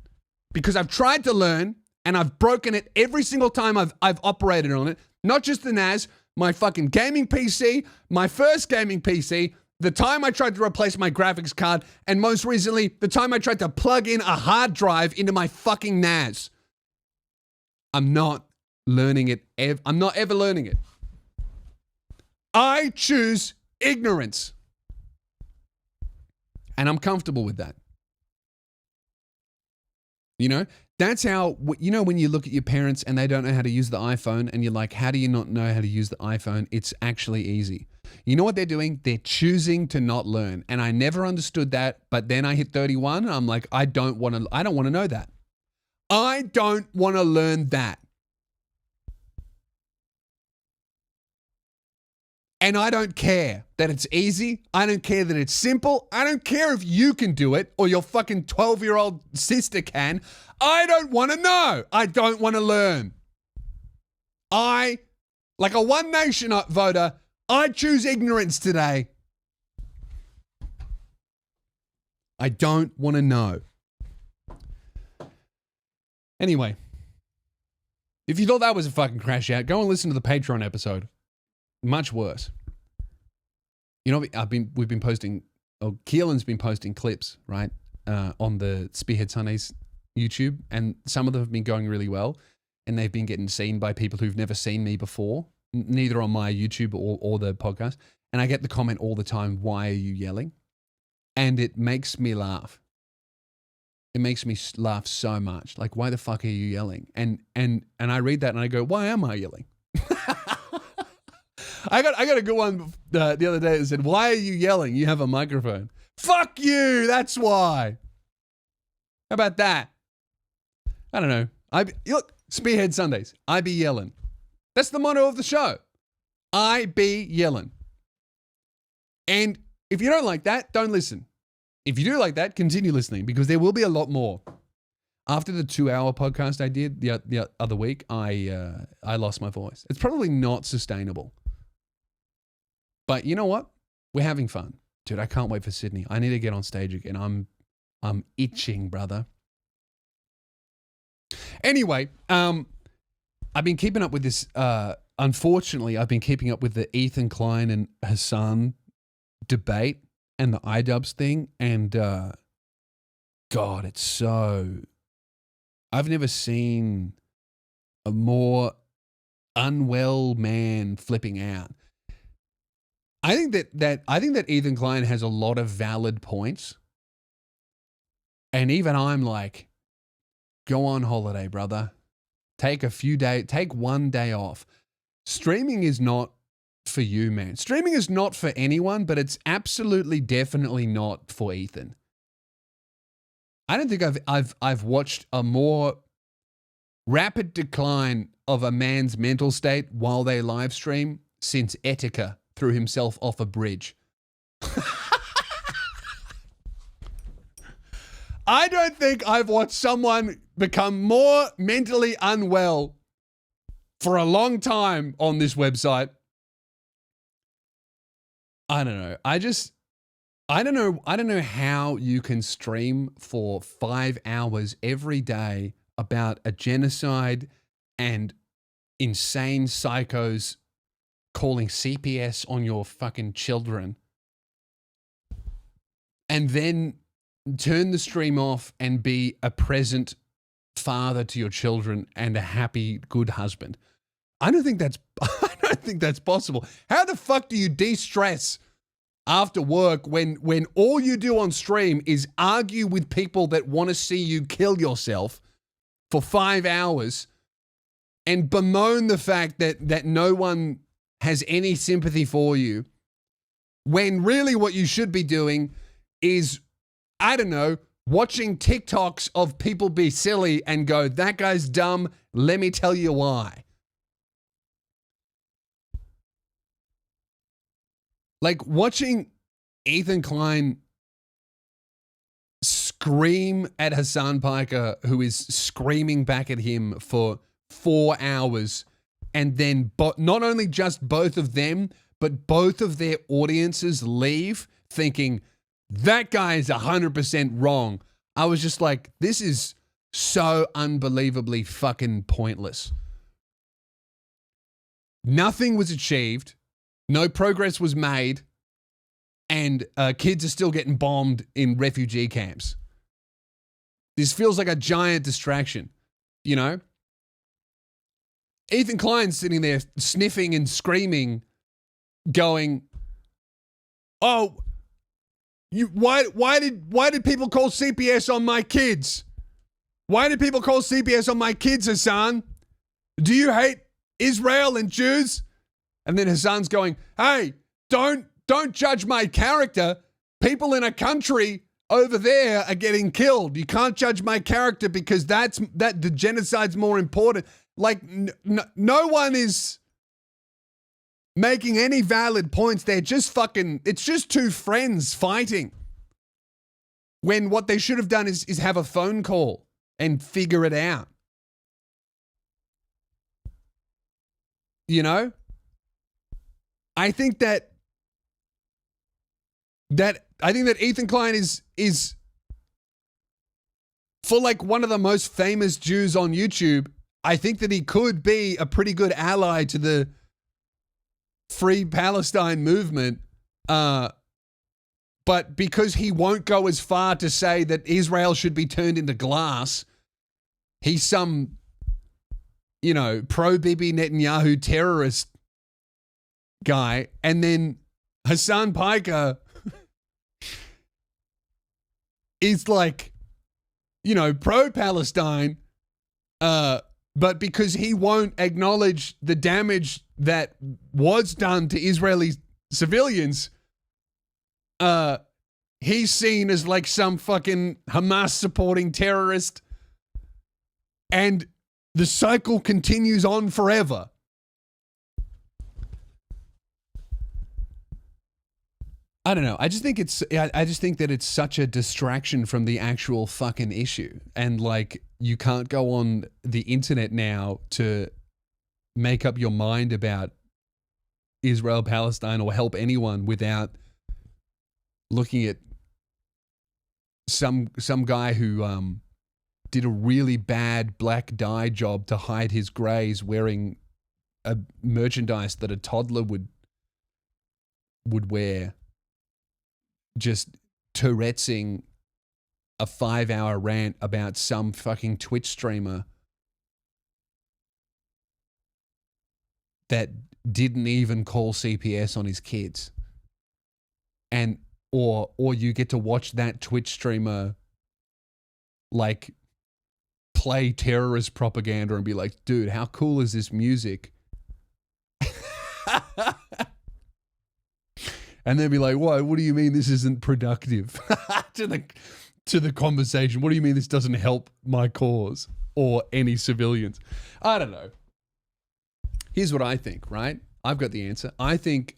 because I've tried to learn and I've broken it every single time I've operated on it, not just the NAS, my fucking gaming PC, my first gaming PC, the time I tried to replace my graphics card, and most recently, the time I tried to plug in a hard drive into my fucking NAS. I'm not learning it. I'm not ever learning it. I choose ignorance. And I'm comfortable with that. You know, that's how, you know, when you look at your parents and they don't know how to use the iPhone and you're like, how do you not know how to use the iPhone? It's actually easy. You know what they're doing? They're choosing to not learn. And I never understood that. But then I hit 31 and I'm like, I don't want to know that. I don't want to learn that. And I don't care that it's easy. I don't care that it's simple. I don't care if you can do it or your fucking 12-year-old sister can. I don't want to know. I don't want to learn. I, like a One Nation voter, I choose ignorance today. I don't want to know. Anyway, if you thought that was a fucking crash out, go and listen to the Patreon episode. Much worse. You know, we've been posting, Keelan's been posting clips, right, on the Spearhead Sundays YouTube, and some of them have been going really well, and they've been getting seen by people who've never seen me before, neither on my YouTube or the podcast, and I get the comment all the time, why are you yelling? And it makes me laugh. It makes me laugh so much. Like, why the fuck are you yelling? And I read that and I go, why am I yelling? I got a good one the other day that said, why are you yelling? You have a microphone. Fuck you, that's why. How about that? I don't know. Look, Spearhead Sundays, I be yelling. That's the motto of the show. I be yelling. And if you don't like that, don't listen. If you do like that, continue listening because there will be a lot more. After the 2-hour podcast I did the other week, I lost my voice. It's probably not sustainable. But you know what? We're having fun. Dude, I can't wait for Sydney. I need to get on stage again. I'm itching, brother. Anyway, I've been keeping up with this. Unfortunately, I've been keeping up with the Ethan Klein and Hasan debate and the iDubbz thing. And God, it's so... I've never seen a more unwell man flipping out. I think that Ethan Klein has a lot of valid points. And even I'm like, go on holiday, brother. Take 1 day off. Streaming is not for you, man. Streaming is not for anyone, but it's absolutely definitely not for Ethan. I don't think I've watched a more Rapid decline of a man's mental state while they live stream since Etika threw himself off a bridge. I don't think I've watched someone become more mentally unwell for a long time on this website. I don't know. I don't know how you can stream for 5 hours every day about a genocide and insane psychos calling CPS on your fucking children and then turn the stream off and be a present father to your children and a happy, good husband. I don't think that's possible. How the fuck do you de-stress after work when all you do on stream is argue with people that want to see you kill yourself for 5 hours and bemoan the fact that no one has any sympathy for you, when really what you should be doing is, I don't know, watching TikToks of people be silly and go, that guy's dumb, let me tell you why. Like watching Ethan Klein scream at Hasan Piker, who is screaming back at him for 4 hours, and then not only just both of them, but both of their audiences leave thinking, that guy is 100% wrong. I was just like, this is so unbelievably fucking pointless. Nothing was achieved. No progress was made. And kids are still getting bombed in refugee camps. This feels like a giant distraction, you know? Ethan Klein's sitting there sniffing and screaming, going, oh, why did people call CPS on my kids? Why did people call CPS on my kids, Hasan? Do you hate Israel and Jews? And then Hasan's going, hey, don't judge my character. People in a country over there are getting killed. You can't judge my character because that the genocide's more important. Like no one is making any valid points. They're just it's just two friends fighting. When what they should have done is have a phone call and figure it out. You know? I think that Ethan Klein is for like one of the most famous Jews on YouTube. I think that he could be a pretty good ally to the Free Palestine movement. But because he won't go as far to say that Israel should be turned into glass, he's some, you know, pro-Bibi Netanyahu terrorist guy. And then Hasan Piker is like, you know, pro-Palestine, but because he won't acknowledge the damage that was done to Israeli civilians, he's seen as like some fucking Hamas supporting terrorist, and the cycle continues on forever. I don't know. I just think that it's such a distraction from the actual fucking issue. And like, you can't go on the internet now to make up your mind about Israel, Palestine, or help anyone without looking at some guy who did a really bad black dye job to hide his grays, wearing a merchandise that a toddler would wear, just Tourette'sing a 5-hour rant about some fucking Twitch streamer that didn't even call CPS on his kids. And or you get to watch that Twitch streamer like play terrorist propaganda and be like, dude, how cool is this music? And then be like, what do you mean this isn't productive? to the conversation. What do you mean this doesn't help my cause or any civilians? I don't know. Here's what I think, right? I've got the answer. I think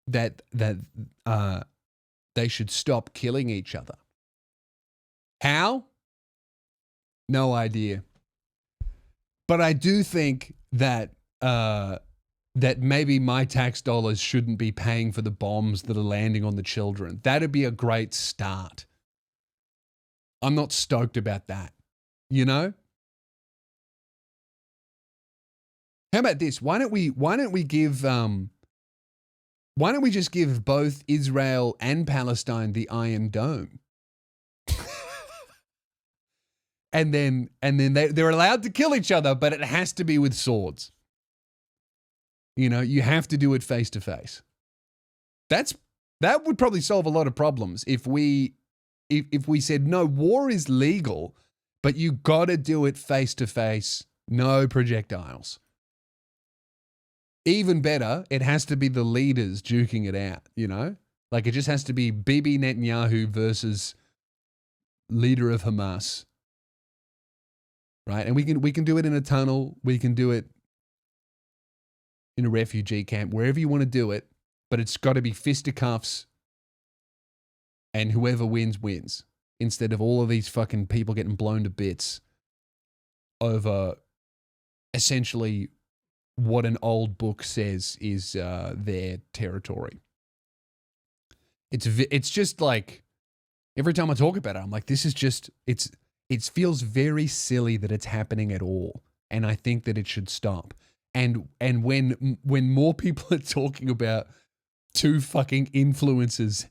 that they should stop killing each other. How? No idea. But I do think that that maybe my tax dollars shouldn't be paying for the bombs that are landing on the children. That'd be a great start. I'm not stoked about that. You know? How about this? Why don't we just give both Israel and Palestine the Iron Dome? and then they're allowed to kill each other, but it has to be with swords. You know, you have to do it face to face. That would probably solve a lot of problems if we said, no, war is legal, but you got to do it face to face, no projectiles. Even better, it has to be the leaders duking it out, you know? Like it just has to be Bibi Netanyahu versus leader of Hamas. Right? And we can do it in a tunnel, we can do it in a refugee camp, wherever you want to do it, but it's got to be fisticuffs and whoever wins, wins. Instead of all of these fucking people getting blown to bits over essentially what an old book says is their territory. It's just like, every time I talk about it, I'm like, this is just, it feels very silly that it's happening at all. And I think that it should stop. And when more people are talking about two fucking influencers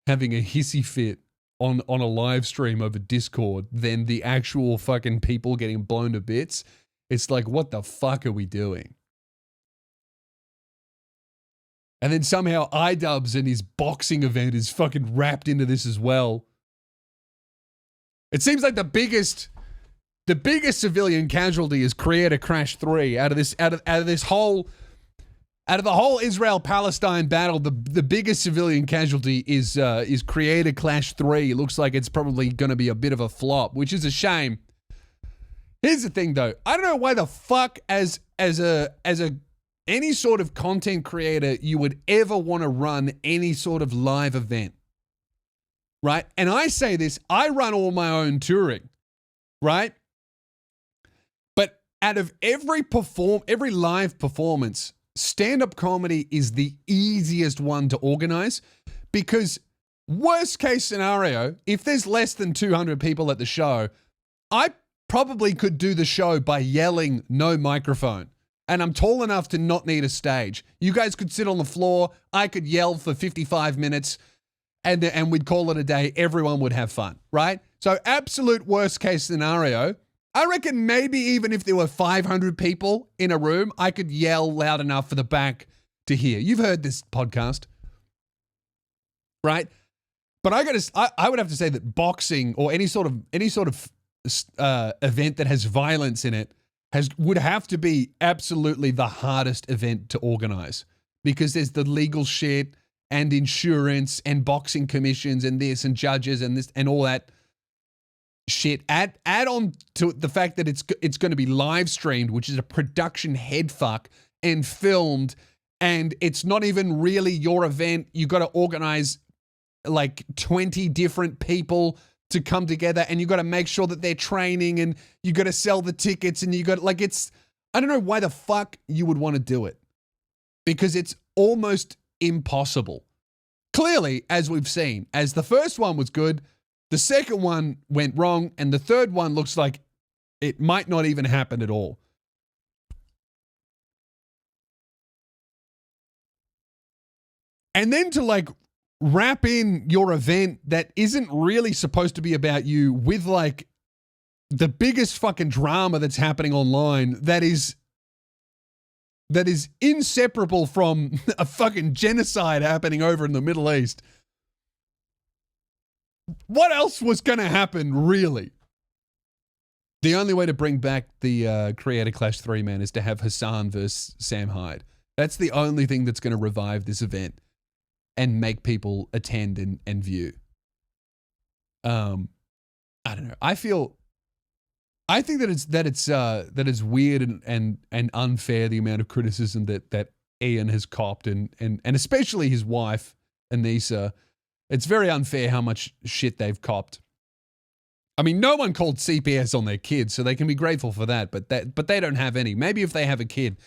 having a hissy fit on a live stream over Discord than the actual fucking people getting blown to bits, it's like, what the fuck are we doing? And then somehow iDubbz and his boxing event is fucking wrapped into this as well. It seems like the biggest civilian casualty is Creator Crash 3 out of the whole Israel-Palestine battle. The biggest civilian casualty is Creator Clash 3. It looks like it's probably going to be a bit of a flop, which is a shame. Here's the thing, though. I don't know why the fuck as any sort of content creator you would ever want to run any sort of live event, right? And I say this, I run all my own touring, right? But out of every live performance, stand-up comedy is the easiest one to organize because worst case scenario, if there's less than 200 people at the show, I probably could do the show by yelling no microphone. And I'm tall enough to not need a stage. You guys could sit on the floor. I could yell for 55 minutes and we'd call it a day. Everyone would have fun, right? So absolute worst case scenario, I reckon maybe even if there were 500 people in a room, I could yell loud enough for the back to hear. You've heard this podcast, right? But I would have to say that boxing or any sort of event that has violence in it would have to be absolutely the hardest event to organize because there's the legal shit and insurance and boxing commissions and this and judges and this and all that shit. Add on to the fact that it's going to be live streamed, which is a production headfuck and filmed, and it's not even really your event. You got to organize like 20 different people to come together, and you got to make sure that they're training, and you got to sell the tickets, and you got like I don't know why the fuck you would want to do it because it's almost impossible. Clearly, as we've seen, as the first one was good, the second one went wrong, and the third one looks like it might not even happen at all. And then to like wrap in your event that isn't really supposed to be about you with like the biggest fucking drama that's happening online that is inseparable from a fucking genocide happening over in the Middle East. What else was going to happen, really? The only way to bring back the Creator Clash 3, man, is to have Hasan versus Sam Hyde. That's the only thing that's going to revive this event and make people attend and view. I don't know. I think that it's weird and unfair, the amount of criticism that Ian has copped, and especially his wife Anissa. It's very unfair how much shit they've copped. I mean, no one called CPS on their kids, so they can be grateful for that. But they don't have any. Maybe if they have a kid,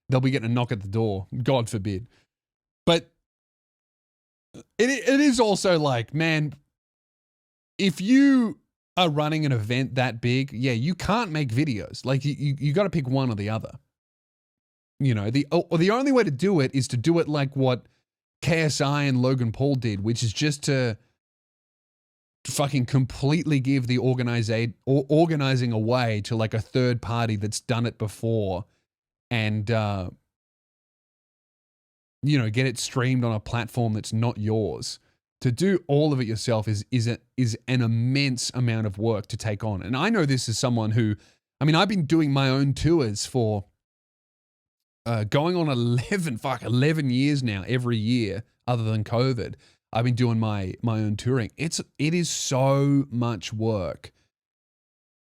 they'll be getting a knock at the door. God forbid. But it is also like, man, if you are running an event that big, yeah, you can't make videos. Like you got to pick one or the other. You know, the only way to do it is to do it like what KSI and Logan Paul did, which is just to fucking completely give the organizing away to like a third party that's done it before, and you know, get it streamed on a platform that's not yours. To do all of it yourself is an immense amount of work to take on. And I know this as someone who, I mean, I've been doing my own tours for going on 11 years now, every year other than COVID. I've been doing my own touring. It is so much work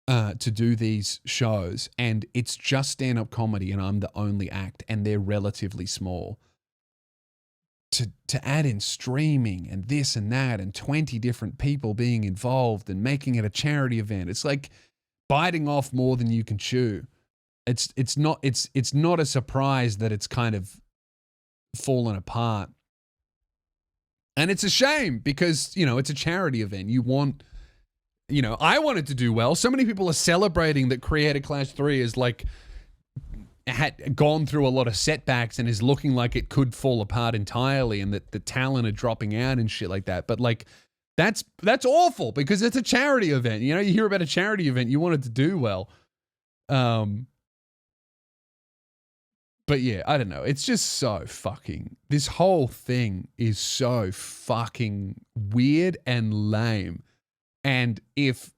to do these shows, and it's just stand-up comedy, and I'm the only act, and they're relatively small. To add in streaming and this and that and 20 different people being involved and making it a charity event, it's like biting off more than you can chew. It's not a surprise that it's kind of fallen apart. And it's a shame because, you know, it's a charity event. You want, you know, I want it to do well. So many people are celebrating that Creator Clash 3 is like had gone through a lot of setbacks and is looking like it could fall apart entirely, and that the talent are dropping out and shit like that. But like, that's awful because it's a charity event. You know, you hear about a charity event, you want it to do well. But yeah, I don't know. It's just so fucking, this whole thing is so fucking weird and lame. And if,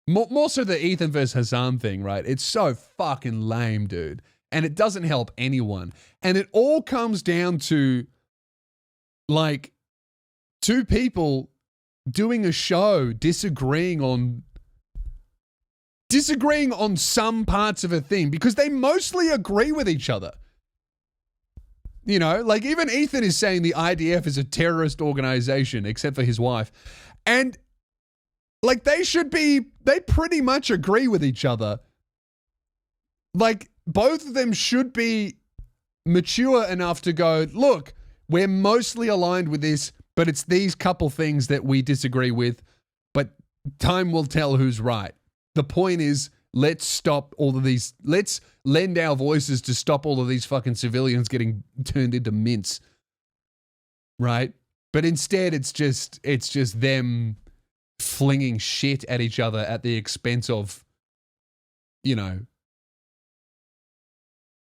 more so the Ethan versus Hasan thing, right? It's so fucking lame, dude. And it doesn't help anyone. And it all comes down to like two people doing a show disagreeing on some parts of a thing because they mostly agree with each other. You know, like even Ethan is saying the IDF is a terrorist organization, except for his wife. And like they pretty much agree with each other. Like both of them should be mature enough to go, look, we're mostly aligned with this, but it's these couple things that we disagree with, but time will tell who's right. The point is, let's lend our voices to stop all of these fucking civilians getting turned into mince. Right? But instead it's just them flinging shit at each other at the expense of, you know.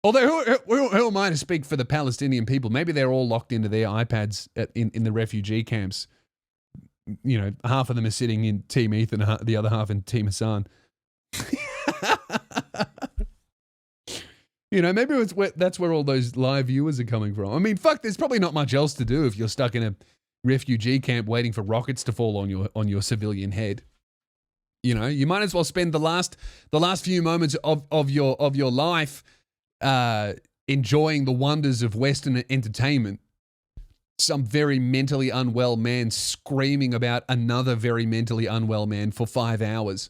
Although who am I to speak for the Palestinian people? Maybe they're all locked into their iPads in the refugee camps. You know, half of them are sitting in Team Ethan, the other half in Team Hasan. You know, maybe that's where all those live viewers are coming from. I mean, fuck, there's probably not much else to do if you're stuck in a refugee camp waiting for rockets to fall on your civilian head. You know, you might as well spend the last few moments of your life enjoying the wonders of Western entertainment. Some very mentally unwell man screaming about another very mentally unwell man for 5 hours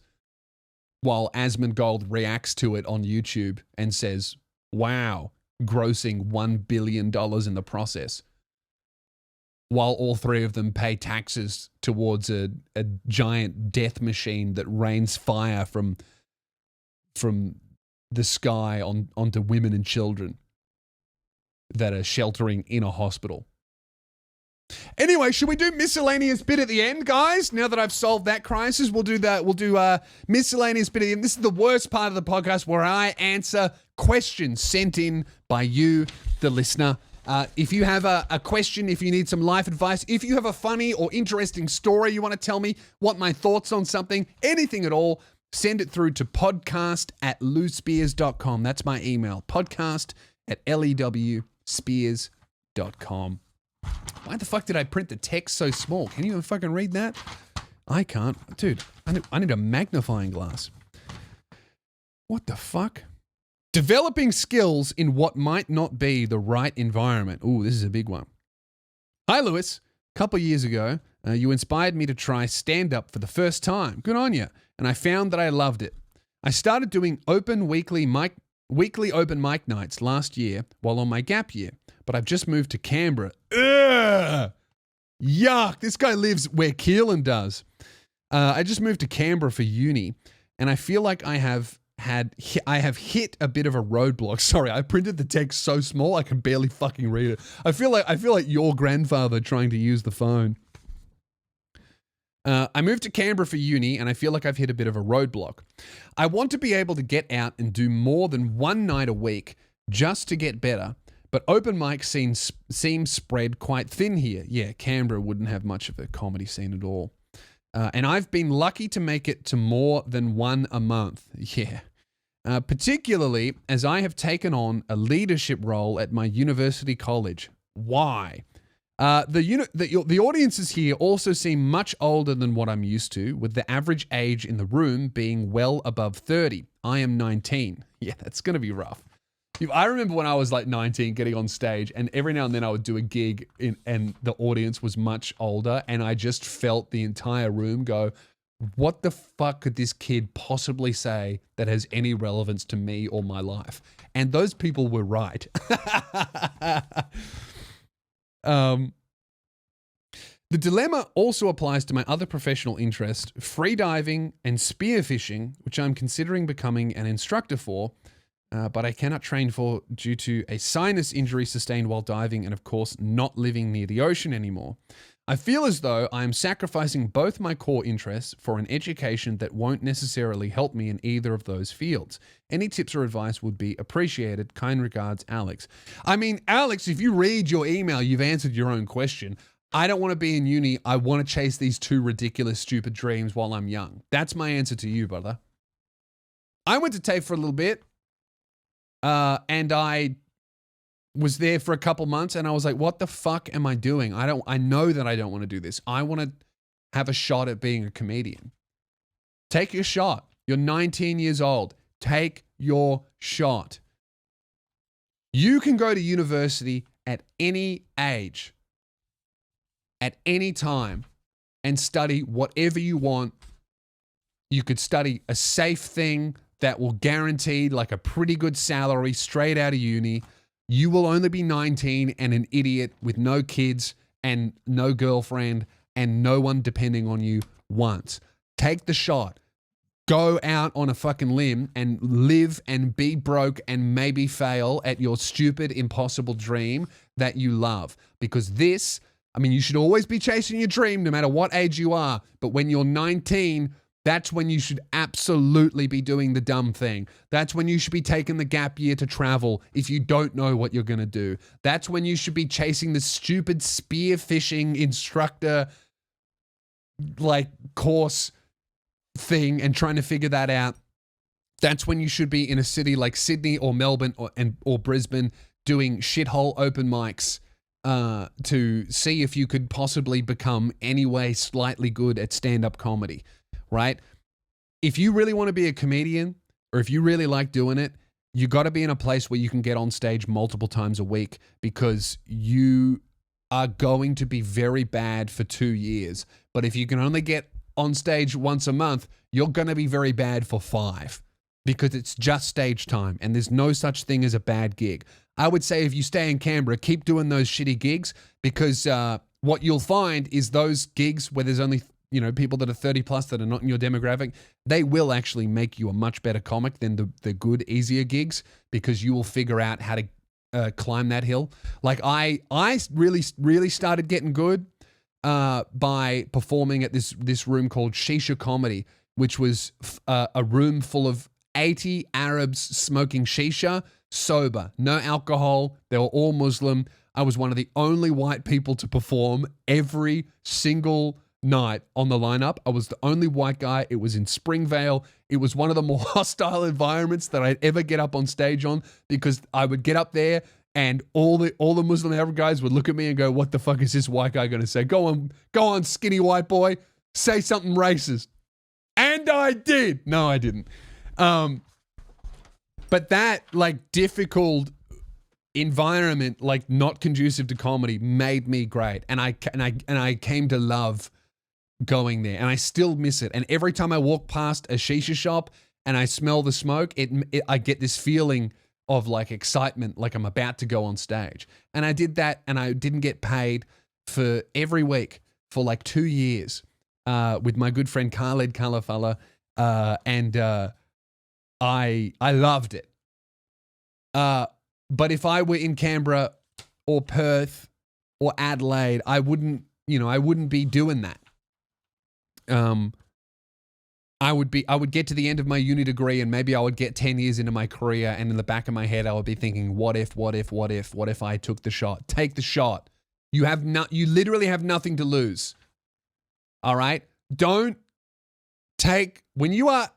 while Asmongold reacts to it on YouTube and says, wow, grossing $1 billion in the process. While all three of them pay taxes towards a giant death machine that rains fire from the sky onto women and children that are sheltering in a hospital. Anyway, should we do miscellaneous bit at the end, guys? Now that I've solved that crisis, we'll do that. We'll do miscellaneous bit at the end. This is the worst part of the podcast where I answer questions sent in by you, the listener. If you have a question, if you need some life advice, if you have a funny or interesting story you want to tell me, want my thoughts on something, anything at all, send it through to podcast@lewspears.com. That's my email, podcast@lewspears.com. Why the fuck did I print the text so small? Can you even fucking read that? I can't. Dude, I need a magnifying glass. What the fuck? Developing skills in what might not be the right environment. Ooh, this is a big one. Hi, Lewis. A couple years ago, you inspired me to try stand-up for the first time. Good on you. And I found that I loved it. I started doing weekly open mic nights last year while on my gap year, but I've just moved to Canberra. Ugh! Yuck. This guy lives where Keelan does. I just moved to Canberra for uni, and I feel like I have hit a bit of a roadblock. Sorry, I printed the text so small I can barely fucking read it. I feel like your grandfather trying to use the phone. I moved to Canberra for uni, and I feel like I've hit a bit of a roadblock. I want to be able to get out and do more than one night a week just to get better, but open mic scenes seem spread quite thin here. Yeah, Canberra wouldn't have much of a comedy scene at all. And I've been lucky to make it to more than one a month. Yeah. Particularly as I have taken on a leadership role at my university college. Why? The audiences here also seem much older than what I'm used to, with the average age in the room being well above 30. I am 19. Yeah, that's going to be rough. I remember when I was like 19 getting on stage, and every now and then I would do a gig and the audience was much older, and I just felt the entire room go, what the fuck could this kid possibly say that has any relevance to me or my life? And those people were right. The dilemma also applies to my other professional interest, freediving and spearfishing, which I'm considering becoming an instructor for, but I cannot train for due to a sinus injury sustained while diving and, of course, not living near the ocean anymore. I feel as though I am sacrificing both my core interests for an education that won't necessarily help me in either of those fields. Any tips or advice would be appreciated. Kind regards, Alex. I mean, Alex, if you read your email, you've answered your own question. I don't want to be in uni. I want to chase these two ridiculous, stupid dreams while I'm young. That's my answer to you, brother. I went to TAFE for a little bit, and I was there for a couple months, and I was like, what the fuck am I doing? I know that I don't want to do this. I want to have a shot at being a comedian. Take your shot. You're 19 years old. Take your shot. You can go to university at any age, at any time, and study whatever you want. You could study a safe thing that will guarantee like a pretty good salary straight out of uni. You will only be 19 and an idiot with no kids and no girlfriend and no one depending on you once. Take the shot. Go out on a fucking limb and live and be broke and maybe fail at your stupid, impossible dream that you love. Because this, I mean, you should always be chasing your dream no matter what age you are. But when you're 19, that's when you should absolutely be doing the dumb thing. That's when you should be taking the gap year to travel if you don't know what you're going to do. That's when you should be chasing the stupid spearfishing instructor like course thing and trying to figure that out. That's when you should be in a city like Sydney or Melbourne or Brisbane doing shithole open mics to see if you could possibly become anyway slightly good at stand-up comedy. Right? If you really want to be a comedian or if you really like doing it, you got to be in a place where you can get on stage multiple times a week, because you are going to be very bad for 2 years. But if you can only get on stage once a month, you're going to be very bad for 5, because it's just stage time and there's no such thing as a bad gig. I would say if you stay in Canberra, keep doing those shitty gigs, because what you'll find is those gigs where there's only people that are 30 plus that are not in your demographic, they will actually make you a much better comic than the good, easier gigs, because you will figure out how to climb that hill. Like I really started getting good by performing at this room called Shisha Comedy, which was a room full of 80 Arabs smoking shisha, sober, no alcohol. They were all Muslim. I was one of the only white people to perform every single night on the lineup. I was the only white guy. It was in Springvale. It was one of the more hostile environments that I'd ever get up on stage on, because I would get up there and all the Muslim Arab guys would look at me and go, what the fuck is this white guy going to say? Go on, skinny white boy. say something racist. And I did. No, I didn't. But that like difficult environment, like not conducive to comedy, made me great. And I came to love going there, and I still miss it. And every time I walk past a shisha shop and I smell the smoke, I get this feeling of like excitement, like I'm about to go on stage. And I did that, and I didn't get paid for every week for like 2 years with my good friend Khaled Kalafala, and I loved it. But if I were in Canberra or Perth or Adelaide, I wouldn't be doing that. I would get to the end of my uni degree, and maybe I would get 10 years into my career, and in the back of my head I would be thinking, what if I took the shot? Take the shot. You literally have nothing to lose. All right? When you are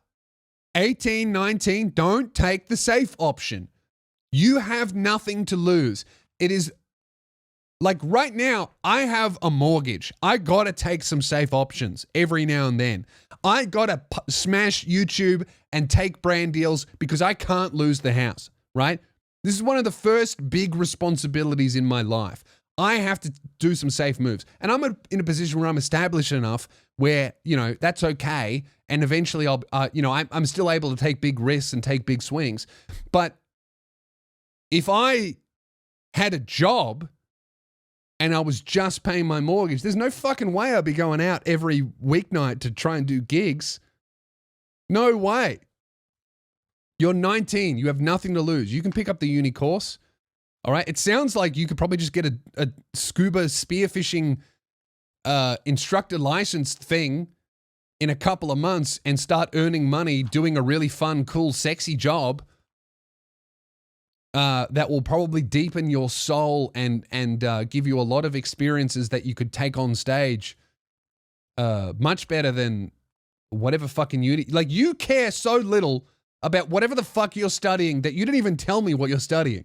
18, 19, don't take the safe option. You have nothing to lose. It is like right now, I have a mortgage. I got to take some safe options every now and then. I got to smash YouTube and take brand deals because I can't lose the house, right? This is one of the first big responsibilities in my life. I have to do some safe moves. And I'm in a position where I'm established enough where, that's okay. And eventually I'm still able to take big risks and take big swings. But if I had a job and I was just paying my mortgage, there's no fucking way I'd be going out every weeknight to try and do gigs. No way. You're 19. You have nothing to lose. You can pick up the uni course. All right. It sounds like you could probably just get a scuba spearfishing instructor license thing in a couple of months and start earning money doing a really fun, cool, sexy job. That will probably deepen your soul and give you a lot of experiences that you could take on stage much better than whatever fucking uni. Like, you care so little about whatever the fuck you're studying that you didn't even tell me what you're studying.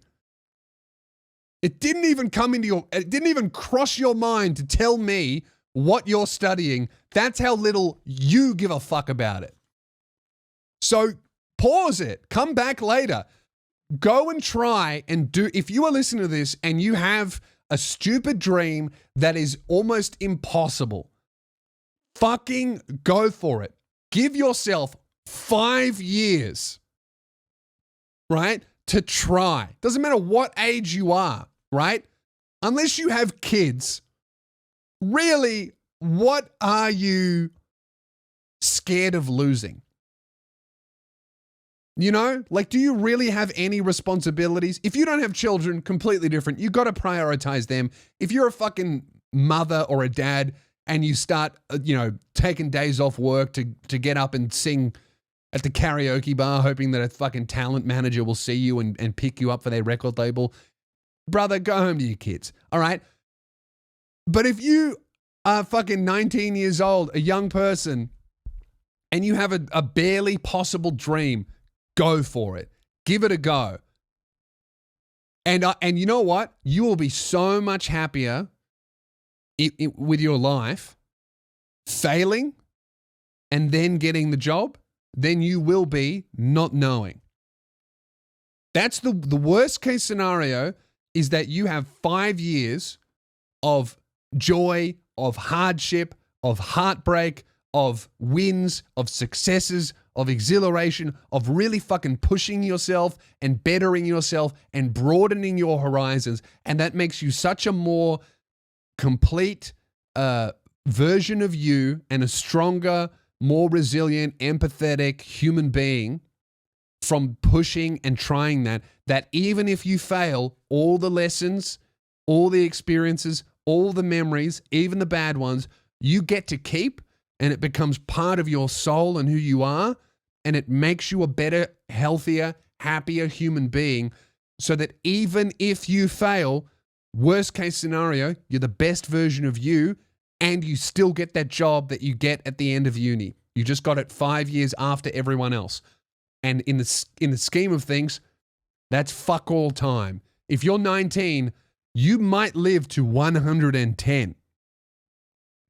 It didn't even it didn't even cross your mind to tell me what you're studying. That's how little you give a fuck about it. So pause it. Come back later. Go and try and do, if you are listening to this and you have a stupid dream that is almost impossible, fucking go for it. Give yourself 5 years, right, to try. Doesn't matter what age you are, right? Unless you have kids, really, what are you scared of losing? Like, do you really have any responsibilities? If you don't have children, completely different. You got to prioritize them. If you're a fucking mother or a dad and you start, taking days off work to get up and sing at the karaoke bar, hoping that a fucking talent manager will see you and pick you up for their record label, brother, go home to your kids. All right. But if you are fucking 19 years old, a young person, and you have a barely possible dream, go for it. Give it a go. And you know what? You will be so much happier with your life failing and then getting the job than you will be not knowing. That's the worst case scenario, is that you have 5 years of joy, of hardship, of heartbreak, of wins, of successes, of exhilaration, of really fucking pushing yourself and bettering yourself and broadening your horizons. And that makes you such a more complete version of you and a stronger, more resilient, empathetic human being from pushing and trying that even if you fail, all the lessons, all the experiences, all the memories, even the bad ones, you get to keep, and it becomes part of your soul and who you are, and it makes you a better, healthier, happier human being, so that even if you fail, worst case scenario, you're the best version of you, and you still get that job that you get at the end of uni. You just got it 5 years after everyone else. And in the scheme of things, that's fuck all time. If you're 19, you might live to 110.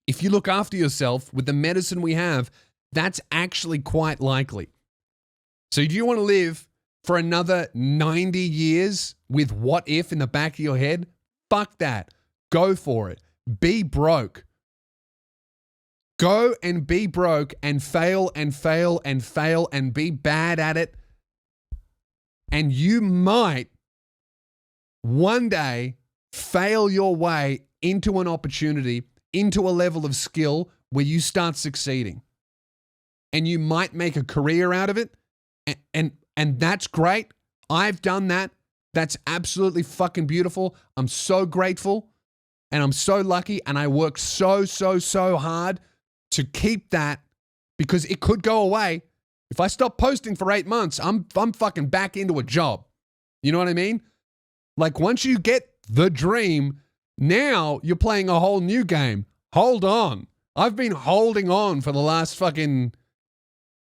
If you look after yourself with the medicine we have, that's actually quite likely. So do you want to live for another 90 years with what if in the back of your head? Fuck that. Go for it. Be broke. Go and be broke and fail and fail and fail and be bad at it. And you might one day fail your way into an opportunity, into a level of skill where you start succeeding. And you might make a career out of it. And that's great. I've done that. That's absolutely fucking beautiful. I'm so grateful and I'm so lucky, and I work so hard to keep that, because it could go away. If I stop posting for 8 months, I'm fucking back into a job. You know what I mean? Like, once you get the dream, now you're playing a whole new game. Hold on. I've been holding on for the last fucking,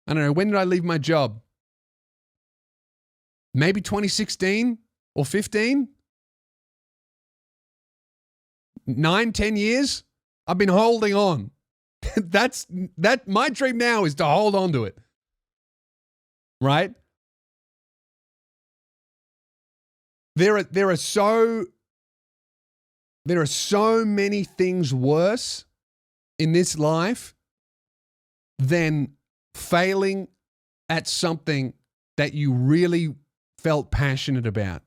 I don't know, when did I leave my job? Maybe 2016 or 15? 9, 10 years? I've been holding on. My dream now is to hold on to it. Right? There are so many things worse in this life than failing at something that you really felt passionate about.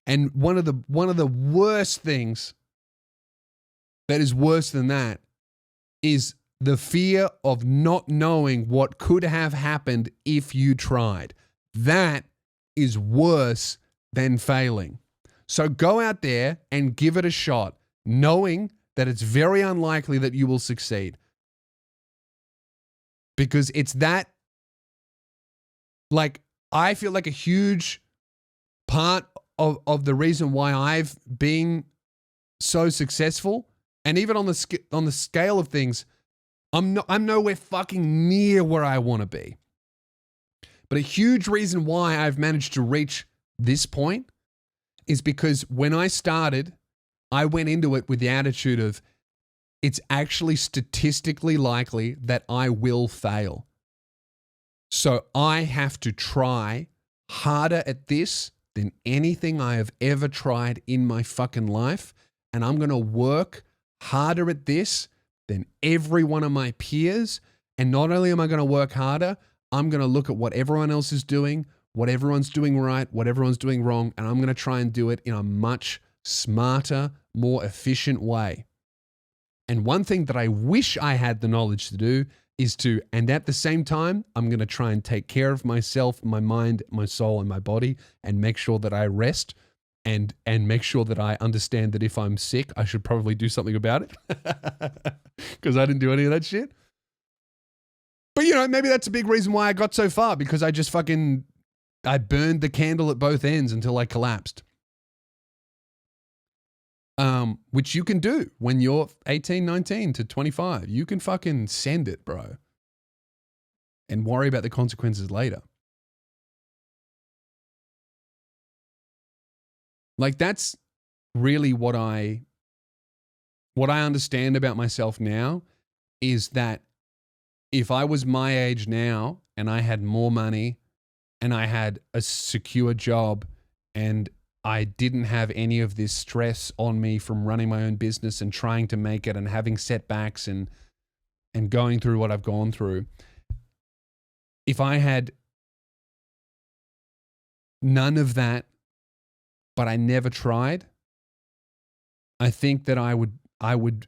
And one of the worst things that is worse than that is the fear of not knowing what could have happened if you tried. That is worse than failing. So go out there and give it a shot, knowing that it's very unlikely that you will succeed. Because it's that, like, I feel like a huge part of the reason why I've been so successful, and even on the scale of things, I'm nowhere fucking near where I want to be. But a huge reason why I've managed to reach this point is because when I started, I went into it with the attitude of, it's actually statistically likely that I will fail. So I have to try harder at this than anything I have ever tried in my fucking life. And I'm going to work harder at this than every one of my peers. And not only am I going to work harder, I'm going to look at what everyone else is doing, what everyone's doing right, what everyone's doing wrong, and I'm going to try and do it in a much smarter, more efficient way. And one thing that I wish I had the knowledge to do is and at the same time, I'm going to try and take care of myself, my mind, my soul, and my body, and make sure that I rest and make sure that I understand that if I'm sick, I should probably do something about it because I didn't do any of that shit. But, you know, maybe that's a big reason why I got so far, because I just I burned the candle at both ends until I collapsed. Which you can do when you're 18, 19 to 25. You can fucking send it, bro. And worry about the consequences later. Like, that's really what I understand about myself now, is that if I was my age now and I had more money and I had a secure job and I didn't have any of this stress on me from running my own business and trying to make it and having setbacks and going through what I've gone through, if I had none of that, but I never tried, I think that I would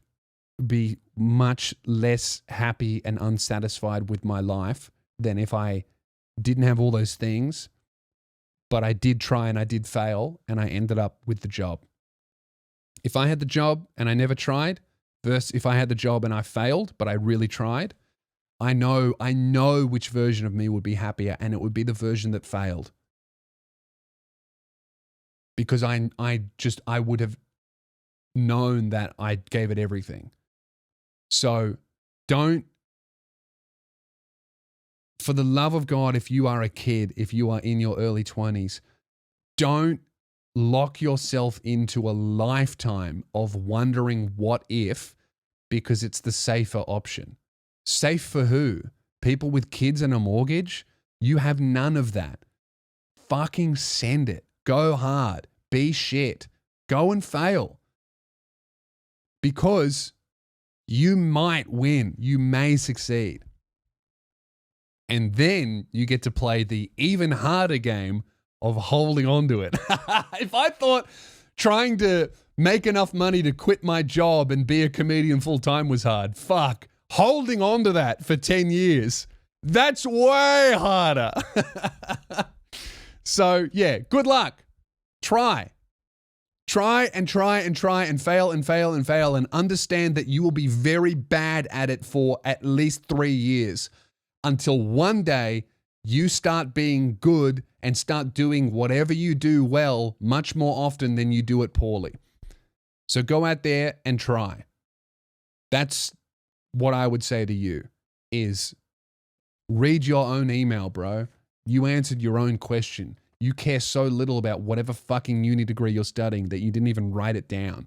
be much less happy and unsatisfied with my life than if I didn't have all those things, but I did try and I did fail and I ended up with the job. If I had the job and I never tried, versus if I had the job and I failed, but I really tried, I know which version of me would be happier, and it would be the version that failed. Because I would have known that I gave it everything. So for the love of God, if you are a kid, if you are in your early 20s, don't lock yourself into a lifetime of wondering what if, because it's the safer option. Safe for who? People with kids and a mortgage? You have none of that. Fucking send it. Go hard. Be shit. Go and fail. Because you might win. You may succeed. And then you get to play the even harder game of holding on to it. If I thought trying to make enough money to quit my job and be a comedian full time was hard, fuck. Holding on to that for 10 years, that's way harder. So yeah, good luck. Try and try and try and fail and fail and fail, and understand that you will be very bad at it for at least 3 years until one day you start being good and start doing whatever you do well much more often than you do it poorly. So go out there and try. That's what I would say to you is read your own email, bro. You answered your own question. You care so little about whatever fucking uni degree you're studying that you didn't even write it down.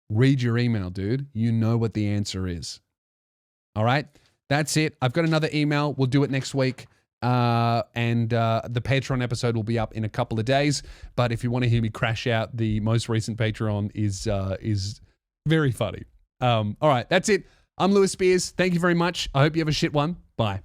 Read your email, dude. You know what the answer is. All right? That's it. I've got another email. We'll do it next week. And the Patreon episode will be up in a couple of days. But if you want to hear me crash out, the most recent Patreon is very funny. All right, that's it. I'm Lewis Spears. Thank you very much. I hope you have a shit one. Bye.